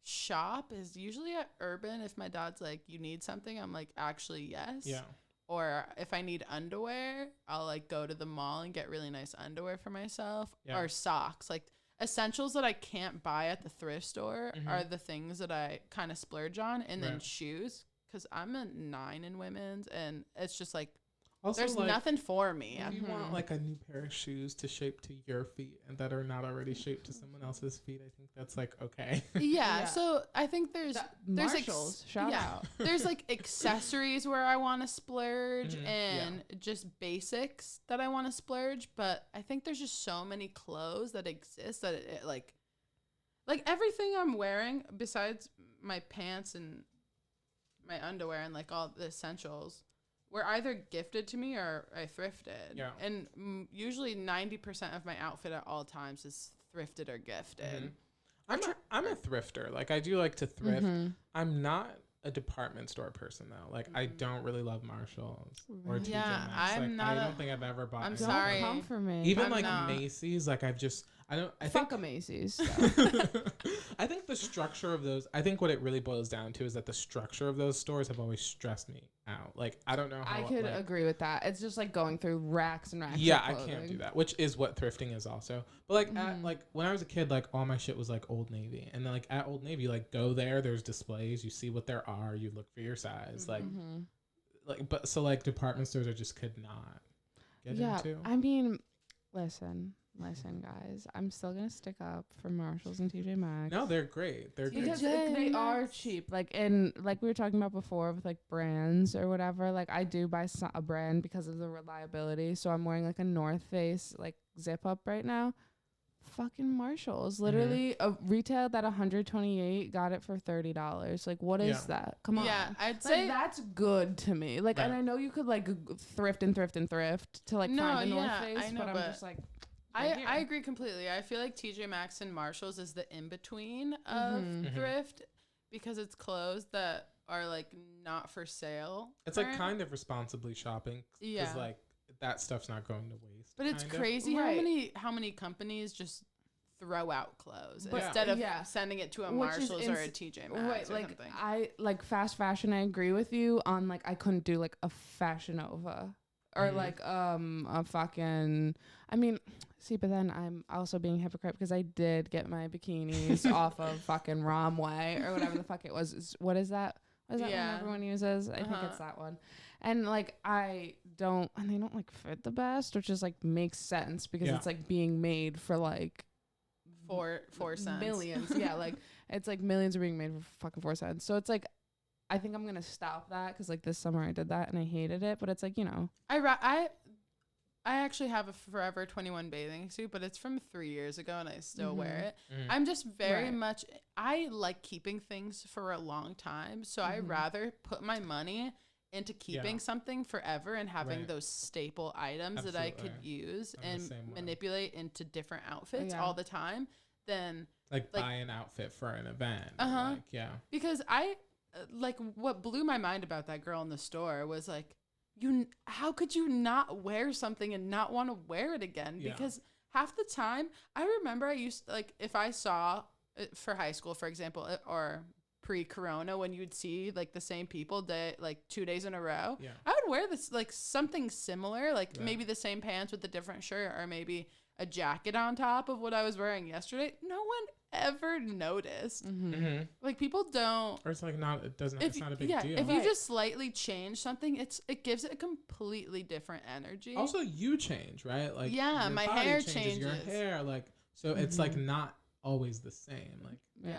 shop is usually at Urban. If my dad's like, you need something, I'm like, actually, yes. Yeah. Or if I need underwear, I'll like go to the mall and get really nice underwear for myself or socks. Like essentials that I can't buy at the thrift store are the things that I kind of splurge on. And then shoes, because I'm a 9 in women's and it's just like, also, there's like, nothing for me. If you want like a new pair of shoes to shape to your feet and that are not already shaped to someone else's feet, I think that's like okay. Yeah. So I think there's Marshalls. Shout out. There's like accessories where I want to splurge and just basics that I want to splurge. But I think there's just so many clothes that exist that it like everything I'm wearing besides my pants and my underwear and like all the essentials were either gifted to me or I thrifted. Yeah. And usually 90% of my outfit at all times is thrifted or gifted. I'm a thrifter. Like I do like to thrift. I'm not a department store person though. Like I don't really love Marshalls or TJ Maxx. I don't think I've ever bought. I'm sorry. Don't come for me. Even Macy's. Like I think a Macy's. I think the structure of those. I think what it really boils down to is that the structure of those stores have always stressed me out. Like I don't know how I could agree with that. It's just like going through racks and racks. Yeah, I can't do that. Which is what thrifting is also. But like at like when I was a kid, like all my shit was like Old Navy, and then like at Old Navy, like go there. There's displays. You see what there are. You look for your size. Like but so like department stores I just could not get into. I mean, listen, guys. I'm still gonna stick up for Marshalls and TJ Maxx. No, they're great. They're because they are cheap. Like like we were talking about before with like brands or whatever. Like I do buy a brand because of the reliability. So I'm wearing like a North Face like zip up right now. Fucking Marshalls, literally a retail that 128 got it for $30. Like what is that? Come on. Yeah, I'd say that's good to me. Like and I know you could like thrift to like find a North Face, I know, but I'm just like. I agree completely. I feel like TJ Maxx and Marshalls is the in-between of thrift because it's clothes that are like not for sale. It's like kind of responsibly shopping because like that stuff's not going to waste. But it's crazy how many companies just throw out clothes instead of sending it to a Marshalls or a TJ Maxx or like something. I like fast fashion. I agree with you on like I couldn't do like a Fashion Nova or like a fucking. I mean, see, but then I'm also being a hypocrite because I did get my bikinis off of fucking Romway or whatever the fuck it was. What is that? What is that one everyone uses? I think it's that one. And like and they don't like fit the best, which is like makes sense because it's like being made for like 4 cents. Millions. Yeah, like it's like millions are being made for fucking 4 cents. So it's like I think I'm gonna stop that because like this summer I did that and I hated it. But it's like I actually have a Forever 21 bathing suit, but it's from 3 years ago and I still wear it. I'm just very much, I like keeping things for a long time. So I rather put my money into keeping something forever and having those staple items that I could use and manipulate into different outfits all the time than like buy an outfit for an event. Because what blew my mind about that girl in the store was like, how could you not wear something and not want to wear it again? Because half the time I remember I used to, like if I saw for high school, for example, or pre-corona when you would see like the same people like 2 days in a row, I would wear this like something similar, like maybe the same pants with a different shirt or maybe a jacket on top of what I was wearing yesterday. No one ever noticed. Like people don't, or it's like it's not a big deal. If you just slightly change something, it gives it a completely different energy. Also you change, right? Like my hair changes. Your hair, like so it's like not always the same. Like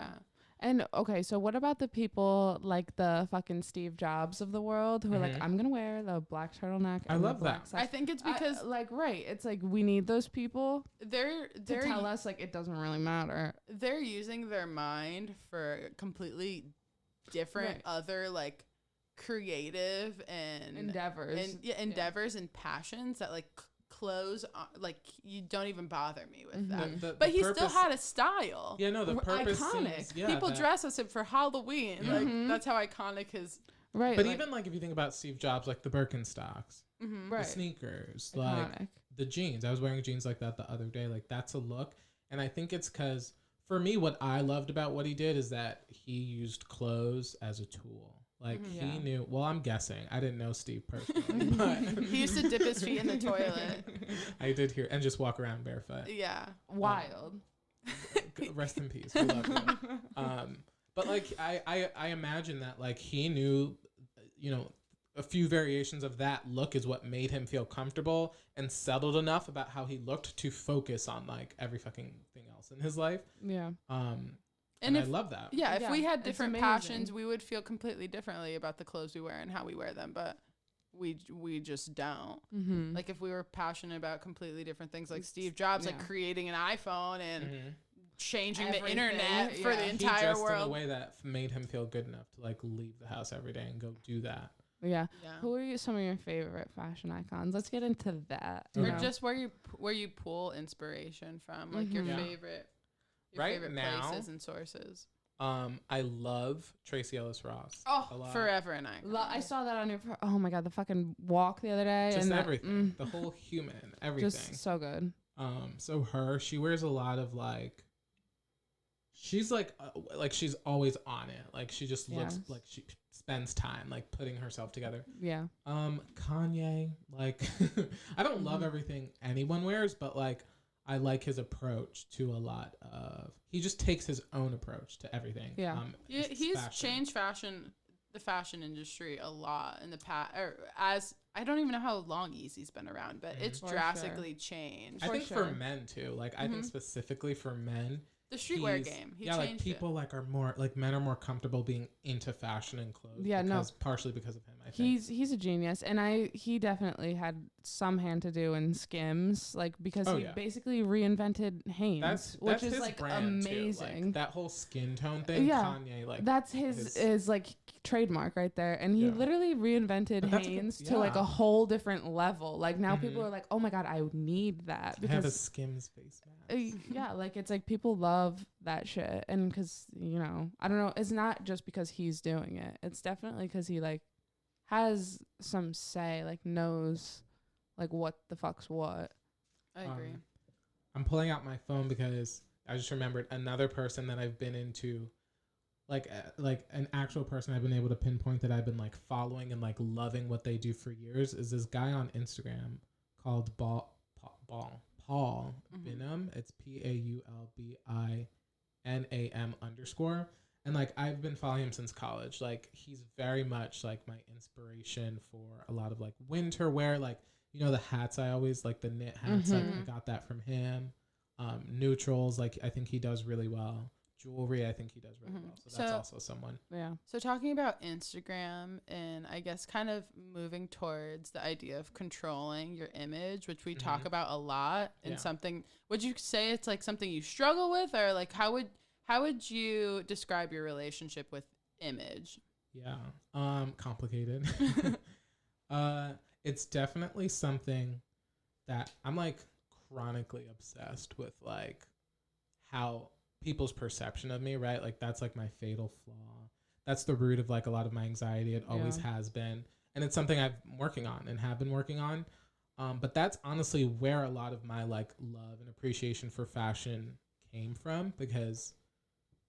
And okay, so what about the people like the fucking Steve Jobs of the world who are like, I'm gonna wear the black turtleneck. I love that. I think it's because right, it's like we need those people they're to tell us like it doesn't really matter. They're using their mind for completely different other like creative and endeavors and passions that like clothes like you don't even bother me with that. But he still had a style. Yeah, no, the purpose iconic. People dress as him for Halloween. Like that's how iconic his right. But even like if you think about Steve Jobs, like the Birkenstocks, the sneakers, iconic. Like the jeans. I was wearing jeans like that the other day. Like that's a look, and I think it's because for me, what I loved about what he did is that he used clothes as a tool. Like he knew. Well, I'm guessing. I didn't know Steve personally, but he used to dip his feet in the toilet. I did hear, and just walk around barefoot. Yeah, wild. Rest in peace. We love you. But like I imagine that like he knew, you know, a few variations of that look is what made him feel comfortable and settled enough about how he looked to focus on like every fucking thing else in his life. Yeah. And I love that. Yeah, if we had different passions, we would feel completely differently about the clothes we wear and how we wear them, but we just don't. Like if we were passionate about completely different things like Steve Jobs, like creating an iPhone and changing the internet for the entire world. In a way that made him feel good enough to like leave the house every day and go do that. Yeah. Who are some of your favorite fashion icons? Let's get into that. Or just where you pull inspiration from, like your favorite places and sources. I love Tracee Ellis Ross. Oh, forever and I saw that on your. Oh my god, the fucking walk the other day. Just and everything, the whole human, everything. Just so good. So she wears a lot of like. She's like she's always on it. Like she just looks like she spends time like putting herself together. Yeah. Kanye, like I don't love everything anyone wears, but like I like his approach to a lot of. He just takes his own approach to everything. Yeah. He's changed the fashion industry a lot in the past. As I don't even know how long Yeezy's been around, but it's drastically changed. I think for men too. Like I think specifically for men. The streetwear game. He changed like people like are more like men are more comfortable being into fashion and clothes. Yeah, partially because of him. I think he's a genius, and he definitely had some hand to do in Skims, like because he basically reinvented Hanes, which is like amazing. Like, that whole skin tone thing. Kanye, like that's his like trademark right there, and he literally reinvented Hanes to like a whole different level. Like now people are like, oh my god, I need that because I have a Skims face mask. Yeah, like it's like people love that shit, and because I don't know, it's not just because he's doing it, it's definitely because he like has some say, like knows like what the fuck's what. I agree. I'm pulling out my phone because I just remembered another person that I've been into, like an actual person I've been able to pinpoint that I've been like following and like loving what they do for years is this guy on Instagram called Paul Bingham. It's PAULBINAM _. And like I've been following him since college. Like he's very much like my inspiration for a lot of like winter wear. Like the hats I always like, the knit hats. Like I got that from him. Neutrals, like I think he does really well. Jewelry, I think he does really well. So that's also someone. Yeah. So talking about Instagram and I guess kind of moving towards the idea of controlling your image, which we talk about a lot, and something. Would you say it's like something you struggle with, or like how would you describe your relationship with image? Yeah. Complicated. It's definitely something that I'm like chronically obsessed with, like how people's perception of me, right? Like that's like my fatal flaw. That's the root of like a lot of my anxiety. It always has been. And it's something I've been working on and have been working on. But that's honestly where a lot of my like love and appreciation for fashion came from, because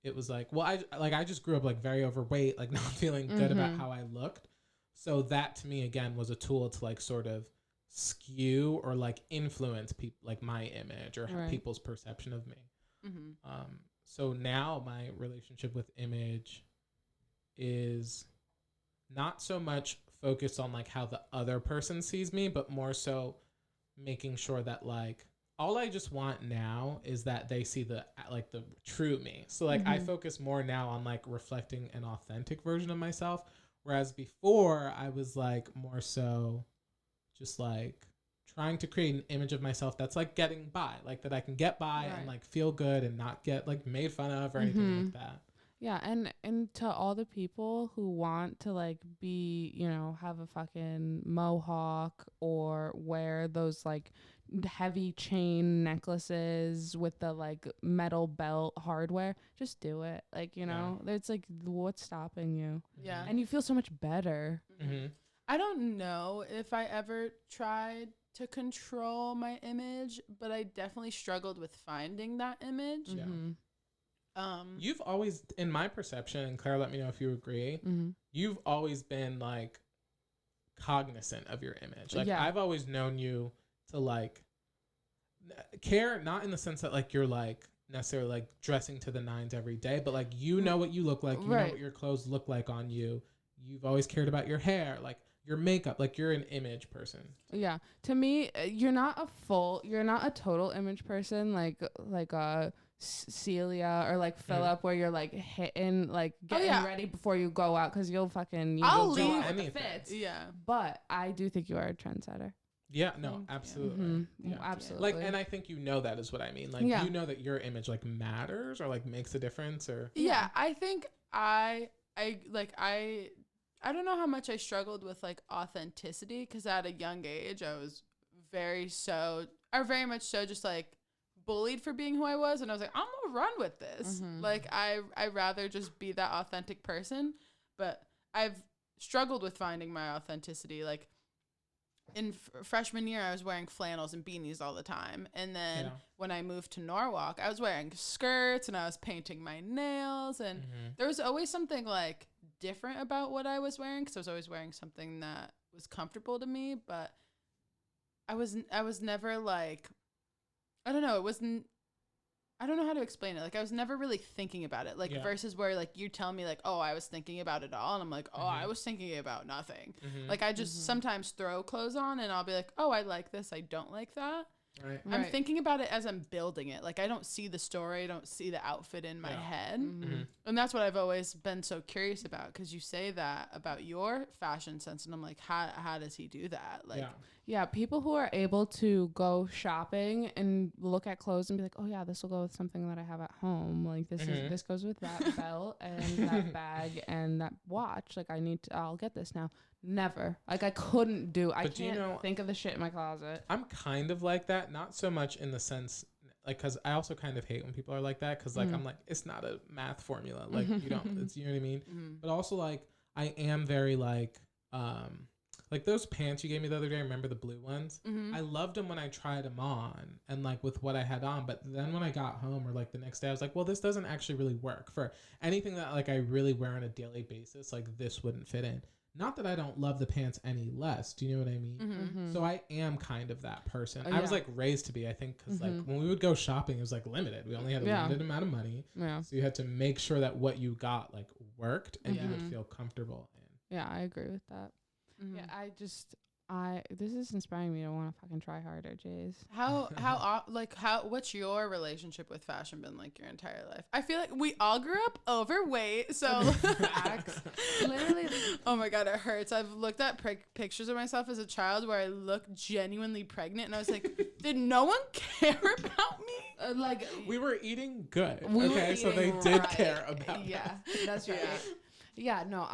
it was like, well, I just grew up like very overweight, like not feeling good about how I looked. So that to me again was a tool to like sort of skew or like influence people, like my image or people's perception of me. So now my relationship with image is not so much focused on like how the other person sees me, but more so making sure that like all I just want now is that they see the true me. So like I focus more now on like reflecting an authentic version of myself, whereas before I was like more so just like trying to create an image of myself that's like getting by, like that I can get by and like feel good and not get like made fun of or anything like that. Yeah, and to all the people who want to like be, you know, have a fucking mohawk or wear those like heavy chain necklaces with the like metal belt hardware, just do it. Like, you know, it's like, what's stopping you? Yeah. And you feel so much better. I don't know if I ever tried to control my image, but I definitely struggled with finding that image. Yeah. You've always, in my perception, and Claire, let me know if you agree, you've always been like cognizant of your image. Like I've always known you to like care, not in the sense that like you're like necessarily like dressing to the nines every day, but like you know what you look like, you know what your clothes look like on you. You've always cared about your hair, like your makeup, like you're an image person. Yeah, to me, you're not a total image person like Celia or like Philip, where you're like hitting like getting ready before you go out, because I'll leave with the fits. Yeah, but I do think you are a trendsetter. Yeah, no, absolutely. Yeah. Absolutely. Like, and I think you know that is what I mean. Like, you know that your image like matters or like makes a difference or. Yeah, I think I don't know how much I struggled with like authenticity, because at a young age I was very much so just like bullied for being who I was, and I was like, I'm gonna run with this. Like I rather just be that authentic person. But I've struggled with finding my authenticity. Like in freshman year, I was wearing flannels and beanies all the time, and then when I moved to Norwalk, I was wearing skirts and I was painting my nails, and there was always something like different about what I was wearing, because I was always wearing something that was comfortable to me. But I was never like, I don't know, I don't know how to explain it. Like, I was never really thinking about it. Like, versus where, like, you tell me, like, oh, I was thinking about it all. And I'm like, oh, I was thinking about nothing. Like, I just sometimes throw clothes on and I'll be like, oh, I like this. I don't like that. Right. I'm thinking about it as I'm building it. Like, I don't see the story. I don't see the outfit in my head. And that's what I've always been so curious about, because you say that about your fashion sense. And I'm like, how does he do that? Like, yeah, people who are able to go shopping and look at clothes and be like, oh yeah, this will go with something that I have at home. Like this goes with that belt and that bag and that watch. Like I'll get this now. Never. Like I couldn't do. I can't think of the shit in my closet. I'm kind of like that, not so much in the sense like, because I also kind of hate when people are like that, because like I'm like, it's not a math formula. Like you don't. It's, you know what I mean. But also like I am very like those pants you gave me the other day, remember the blue ones? I loved them when I tried them on and like with what I had on. But then when I got home or like the next day, I was like, well, this doesn't actually really work for anything that like I really wear on a daily basis. Like this wouldn't fit in. Not that I don't love the pants any less. Do you know what I mean? So I am kind of that person. I was like raised to be, I think, because like when we would go shopping, it was like limited. We only had a limited amount of money. Yeah. So you had to make sure that what you got like worked and you would feel comfortable in. Yeah, I agree with that. Yeah, this is inspiring me to want to fucking try harder, Jays. What's your relationship with fashion been like your entire life? I feel like we all grew up overweight, so literally. Oh my god, it hurts. I've looked at pictures of myself as a child where I look genuinely pregnant, and I was like, did no one care about me? Like we were eating good. So they did care about. Yeah, that's right. Yeah, no,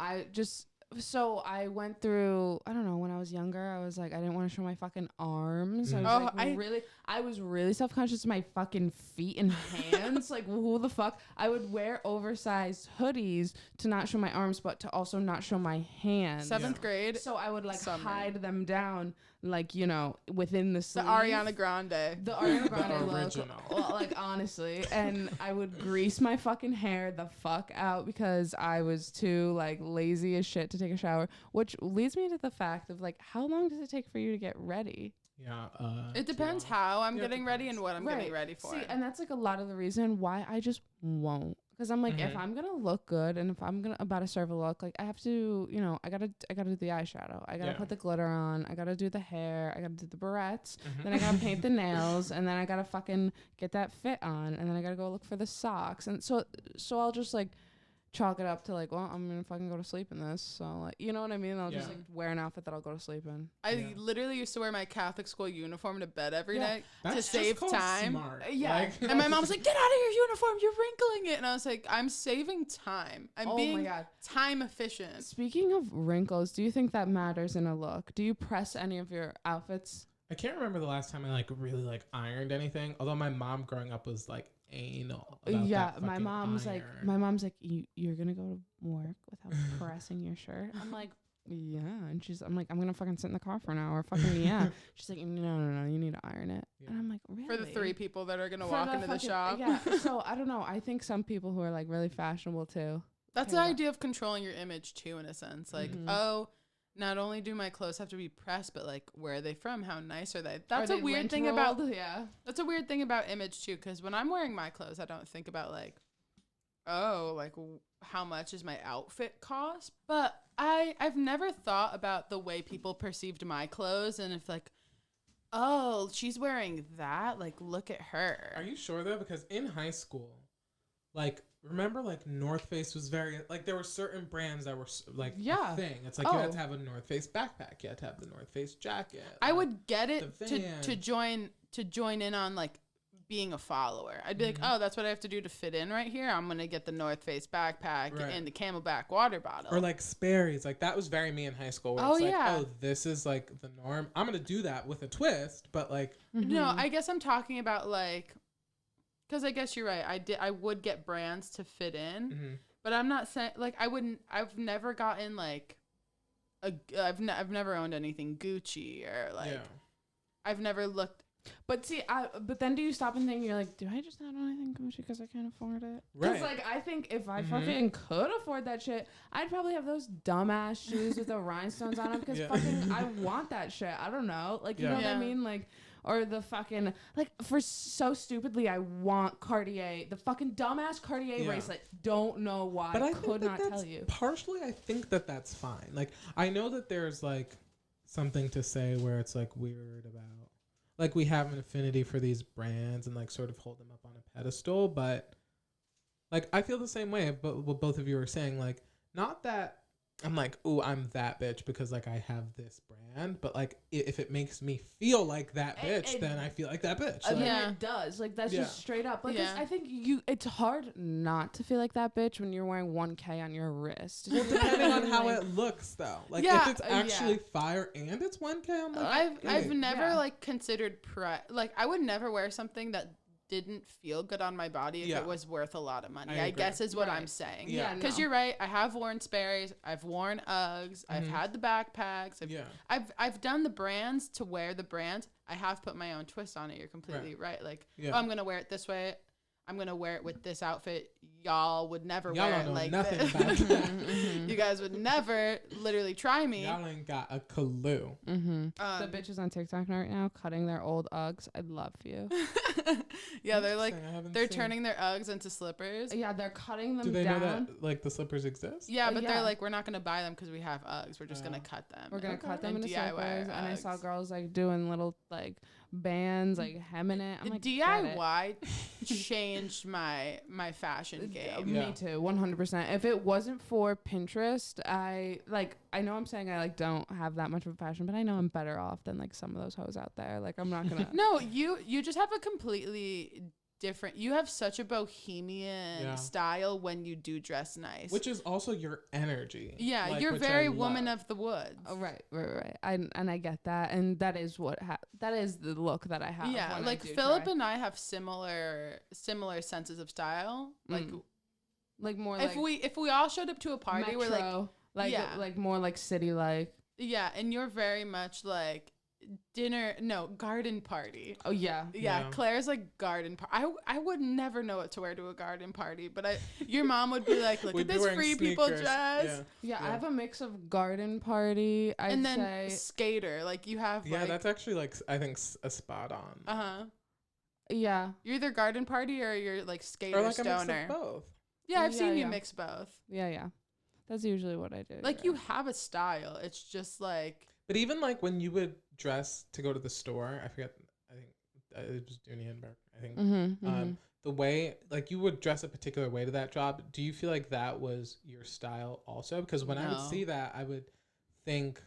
So I went through, I don't know, when I was younger, I was like, I didn't want to show my fucking arms. I was really self-conscious of my fucking feet and hands. Like, who the fuck? I would wear oversized hoodies to not show my arms, but to also not show my hands. 7th grade. So I would like hide them down, like, you know, within the sleeve. The Ariana Grande. The Ariana Grande look. Well, like, honestly. And I would grease my fucking hair the fuck out because I was too, like, lazy as shit to take a shower, which leads me to the fact of, like, how long does it take for you to get ready? Yeah. It depends how I'm getting ready and what I'm getting ready for. See, and that's, like, a lot of the reason why I just won't. Because I'm like, if I'm gonna look good and if I'm about to serve a look, like I have to, I gotta do the eyeshadow. I gotta put the glitter on. I gotta do the hair. I gotta do the barrettes. Then I gotta paint the nails, and then I gotta fucking get that fit on, and then I gotta go look for the socks. And so I'll just like chalk it up to like, well, I'm gonna fucking go to sleep in this. So like, you know what I mean? I'll just like wear an outfit that I'll go to sleep in. I literally used to wear my Catholic school uniform to bed every night to save time. Smart. Yeah. And my mom was like, get out of your uniform, you're wrinkling it. And I was like, I'm saving time. I'm being time efficient. Speaking of wrinkles, do you think that matters in a look? Do you press any of your outfits? I can't remember the last time I like really like ironed anything. Although my mom growing up was like anal about my mom's like you're gonna go to work without pressing your shirt. I'm like, yeah. And I'm like, I'm gonna fucking sit in the car for an hour. Fucking yeah. She's like, no, you need to iron it. And I'm like, really? For the 3 people that are gonna walk into the shop. Yeah. So I don't know, I think some people who are like really fashionable too, that's the idea of controlling your image too, in a sense. Like, not only do my clothes have to be pressed, but like, where are they from? How nice are they? That's a weird thing about that's a weird thing about image too, because when I'm wearing my clothes, I don't think about like, oh, like how much is my outfit cost? But I've never thought about the way people perceived my clothes, and if like, oh, she's wearing that, like look at her. Are you sure though? Because in high school, like, remember, like, North Face was very, like, there were certain brands that were, like, a thing. It's like, you had to have a North Face backpack. You had to have the North Face jacket. I would get it to join in on, like, being a follower. I'd be like, oh, that's what I have to do to fit in right here. I'm going to get the North Face backpack and the Camelback water bottle. Or, like, Sperry's. Like, that was very me in high school. Where it's like, oh, this is, like, the norm. I'm going to do that with a twist, but, like. No, I guess I'm talking about, like. Because I guess you're right. I would get brands to fit in, but I'm not saying like I've never gotten like I've never owned anything Gucci or like I've never looked. But see, but then do you stop and think, you're like, do I just not own anything Gucci because I can't afford it? Right. Because like I think if I fucking could afford that shit, I'd probably have those dumbass shoes with the rhinestones on them because fucking I want that shit. I don't know, like you know what I mean, like. Or the fucking, like, for so stupidly, I want Cartier, the fucking dumbass Cartier bracelet. Don't know why. But I could not tell you. Partially, I think that's fine. Like, I know that there's, like, something to say where it's, like, weird about, like, we have an affinity for these brands and, like, sort of hold them up on a pedestal. But, like, I feel the same way, but what both of you are saying, like, not that I'm like, ooh, I'm that bitch because, like, I have this brand. But, like, if it makes me feel like that bitch, then I feel like that bitch. Like, it does. Like, that's just straight up. Like, I think it's hard not to feel like that bitch when you're wearing 1K on your wrist. Well, depending on how it looks, though. Like, if it's actually fire and it's 1K, I'm like, I've never, like, considered like, I would never wear something that didn't feel good on my body if it was worth a lot of money, I guess is what I'm saying. Yeah, because you're right. I have worn Sperry's, I've worn Uggs, I've had the backpacks, I've done the brands to wear the brands. I have put my own twist on it. You're completely right. Like, oh, I'm gonna wear it this way. I'm gonna wear it with this outfit. Y'all would never wear it like this. You guys would never literally try me. Y'all ain't got a clue. The bitches on TikTok right now cutting their old Uggs. I love you. Yeah, they're like turning their Uggs into slippers. Yeah, they're cutting them down. Do they know that like the slippers exist? Yeah, but they're like, we're not gonna buy them because we have Uggs. We're just gonna cut them. We're gonna cut them into slippers. And I saw girls like doing little like bands, like hemming it. I'm like, DIY changed my fashion game. Me too, 100%. If it wasn't for Pinterest, I know I'm saying I like don't have that much of a fashion, but I know I'm better off than like some of those hoes out there. Like, I'm not gonna. No, you just have a completely different. You have such a bohemian style when you do dress nice, which is also your energy. Yeah, like, you're very woman of the woods. Oh, right. I get that, and that is what that is the look that I have. Yeah, like Philip and I have similar senses of style. Like more like if we all showed up to a party, metro, we're like more like city like. Yeah, and you're very much like garden party. Oh yeah. Claire's like garden party. I would never know what to wear to a garden party, but your mom would be like, look at this free sneakers. People dress. Yeah, I have a mix of garden party, and then skater. Like, you have that's actually like I think a spot on. Yeah, you're either garden party or you're like skater, or like stoner. a mix of both. Yeah, I've seen you mix both. Yeah. That's usually what I do. Like, you have a style. It's just like... But even, like, when you would dress to go to the store, I forget, I think it was Dooney Hinberg, I think. The way, like, you would dress a particular way to that job. Do you feel like that was your style also? Because when I would see that, I would think...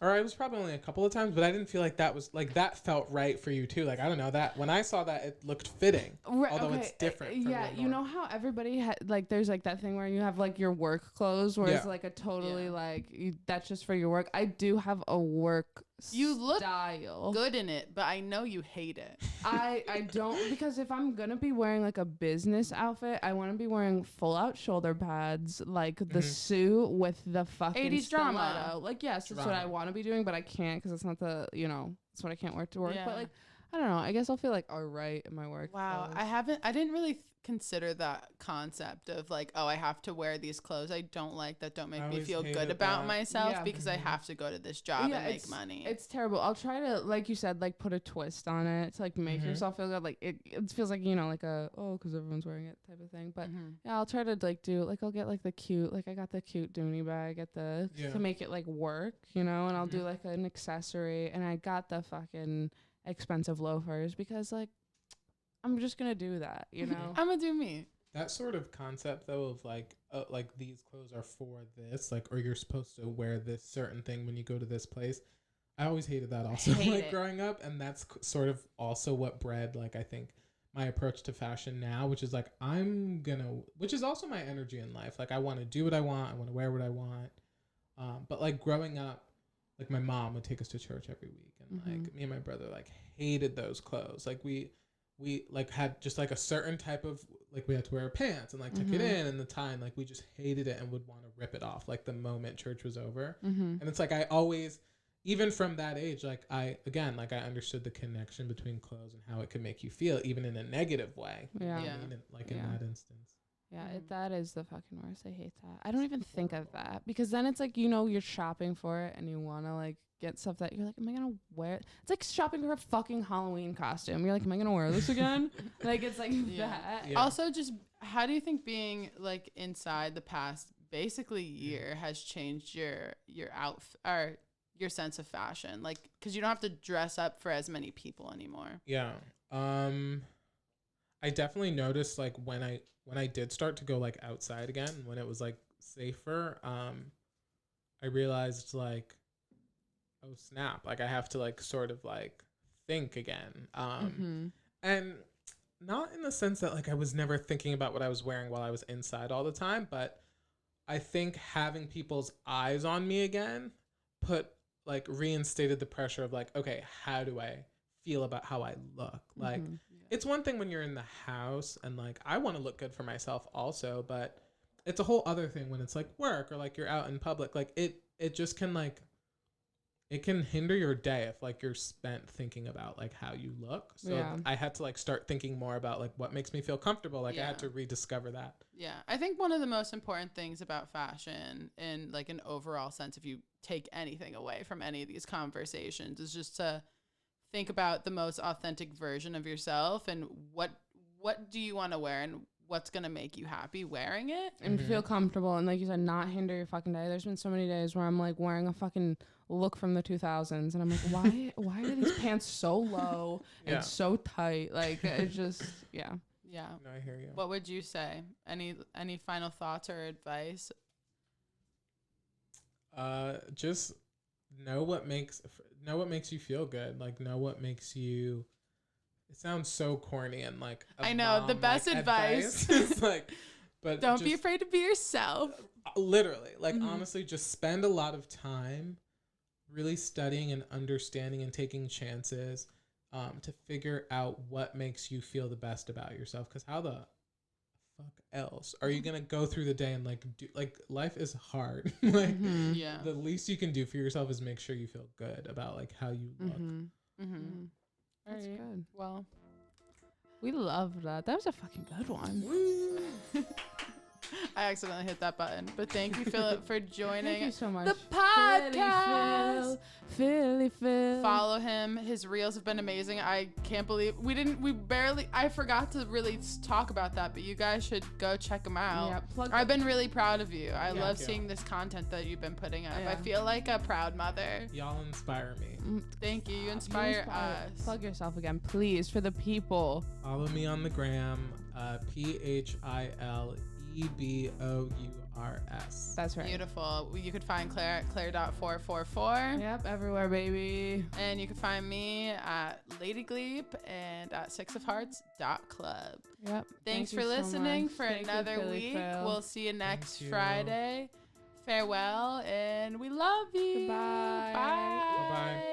Or it was probably only a couple of times, but I didn't feel like that was like that felt right for you too. Like, I don't know, that when I saw that, it looked fitting, although it's different. Yeah, you know how everybody like there's like that thing where you have like your work clothes, where it's like a totally like that's just for your work. I do have a work. You look style good in it, but I know you hate it. I don't, because if I'm gonna be wearing like a business outfit, I want to be wearing full out shoulder pads, like the suit with the fucking 80s drama. Like, yes, that's what I want to be doing, but I can't because it's not the, that's what I can't wear to work. But like, I don't know. I guess I'll feel like all right in my work. Wow, clothes. I didn't really consider that concept of like, oh, I have to wear these clothes I don't like that don't make me feel good about myself because I have to go to this job and make money. It's terrible. I'll try to, like you said, like put a twist on it to like make yourself feel good. Like it feels like, like a, because everyone's wearing it type of thing. But yeah, I'll try to like do, like I'll get like the cute, like I got the cute Dooney bag at the, to make it like work, and I'll do like an accessory, and I got the fucking expensive loafers because like I'm just gonna do that, I'm gonna do me. That sort of concept though of like these clothes are for this, like, or you're supposed to wear this certain thing when you go to this place. I always hated that also, like growing up, and that's sort of also what bred like I think my approach to fashion now, which is like which is also my energy in life. Like I want to do what I want, I want to wear what I want. But like growing up, like my mom would take us to church every week, and like me and my brother like hated those clothes. Like we like had just like a certain type of, like we had to wear pants and like tuck it in and the tie, and like we just hated it and would want to rip it off like the moment church was over. And it's like I always, even from that age, like I understood the connection between clothes and how it could make you feel even in a negative way. Yeah. I mean, like in that instance. Yeah, that is the fucking worst. I hate that. I don't even think of that, because then it's like, you're shopping for it and you want to like get stuff that you're like, am I going to wear it? It's like shopping for a fucking Halloween costume. You're like, am I going to wear this again? Like, it's like that. Yeah. Also, just how do you think being like inside the past basically year has changed your outfit or your sense of fashion? Like, because you don't have to dress up for as many people anymore. Yeah. I definitely noticed like when I did start to go like outside again, when it was like safer, I realized like, oh snap, like I have to like sort of like think again. And not in the sense that like I was never thinking about what I was wearing while I was inside all the time, but I think having people's eyes on me again reinstated the pressure of like, okay, how do I feel about how I look? Like, it's one thing when you're in the house and like I want to look good for myself also, but it's a whole other thing when it's like work or like you're out in public. Like it just can like, it can hinder your day if like you're spent thinking about like how you look. So I had to like start thinking more about like what makes me feel comfortable. Like I had to rediscover that. Yeah. I think one of the most important things about fashion in like an overall sense, if you take anything away from any of these conversations, is just to think about the most authentic version of yourself and what do you want to wear and what's going to make you happy wearing it and feel comfortable, and like you said, not hinder your fucking day. There's been so many days where I'm like wearing a fucking look from the 2000s and I'm like, why are these pants so low and so tight? Like it's just yeah. No, I hear you. What would you say? Any final thoughts or advice? Just know what makes you feel good. Like know what makes you. It sounds so corny and like I know mom, the best like, advice is like, but don't be afraid to be yourself. Literally, like honestly, just spend a lot of time really studying and understanding and taking chances to figure out what makes you feel the best about yourself. Because how the fuck else are you gonna go through the day and like do like life is hard. Like the least you can do for yourself is make sure you feel good about like how you look. That's right. good. Well, we love that. That was a fucking good one. I accidentally hit that button. But thank you, Philip, for joining Thank you so much. the podcast. Philly Phil. Follow him. His reels have been amazing. I can't believe I forgot to really talk about that, but you guys should go check him out. Yeah, I've been really proud of you. I love seeing this content that you've been putting up. I feel like a proud mother. Y'all inspire me. Thank you. You inspire us. Plug yourself again, please, for the people. Follow me on the gram, PHILEBOURS. That's right. Beautiful. You could find Claire at Claire.444. Yep, everywhere, baby. And you can find me at Lady Gleep and at sixofhearts.club. Yep. Thanks for listening for another week. We'll see you next Friday. Farewell, and we love you. Goodbye. Bye. Bye-bye.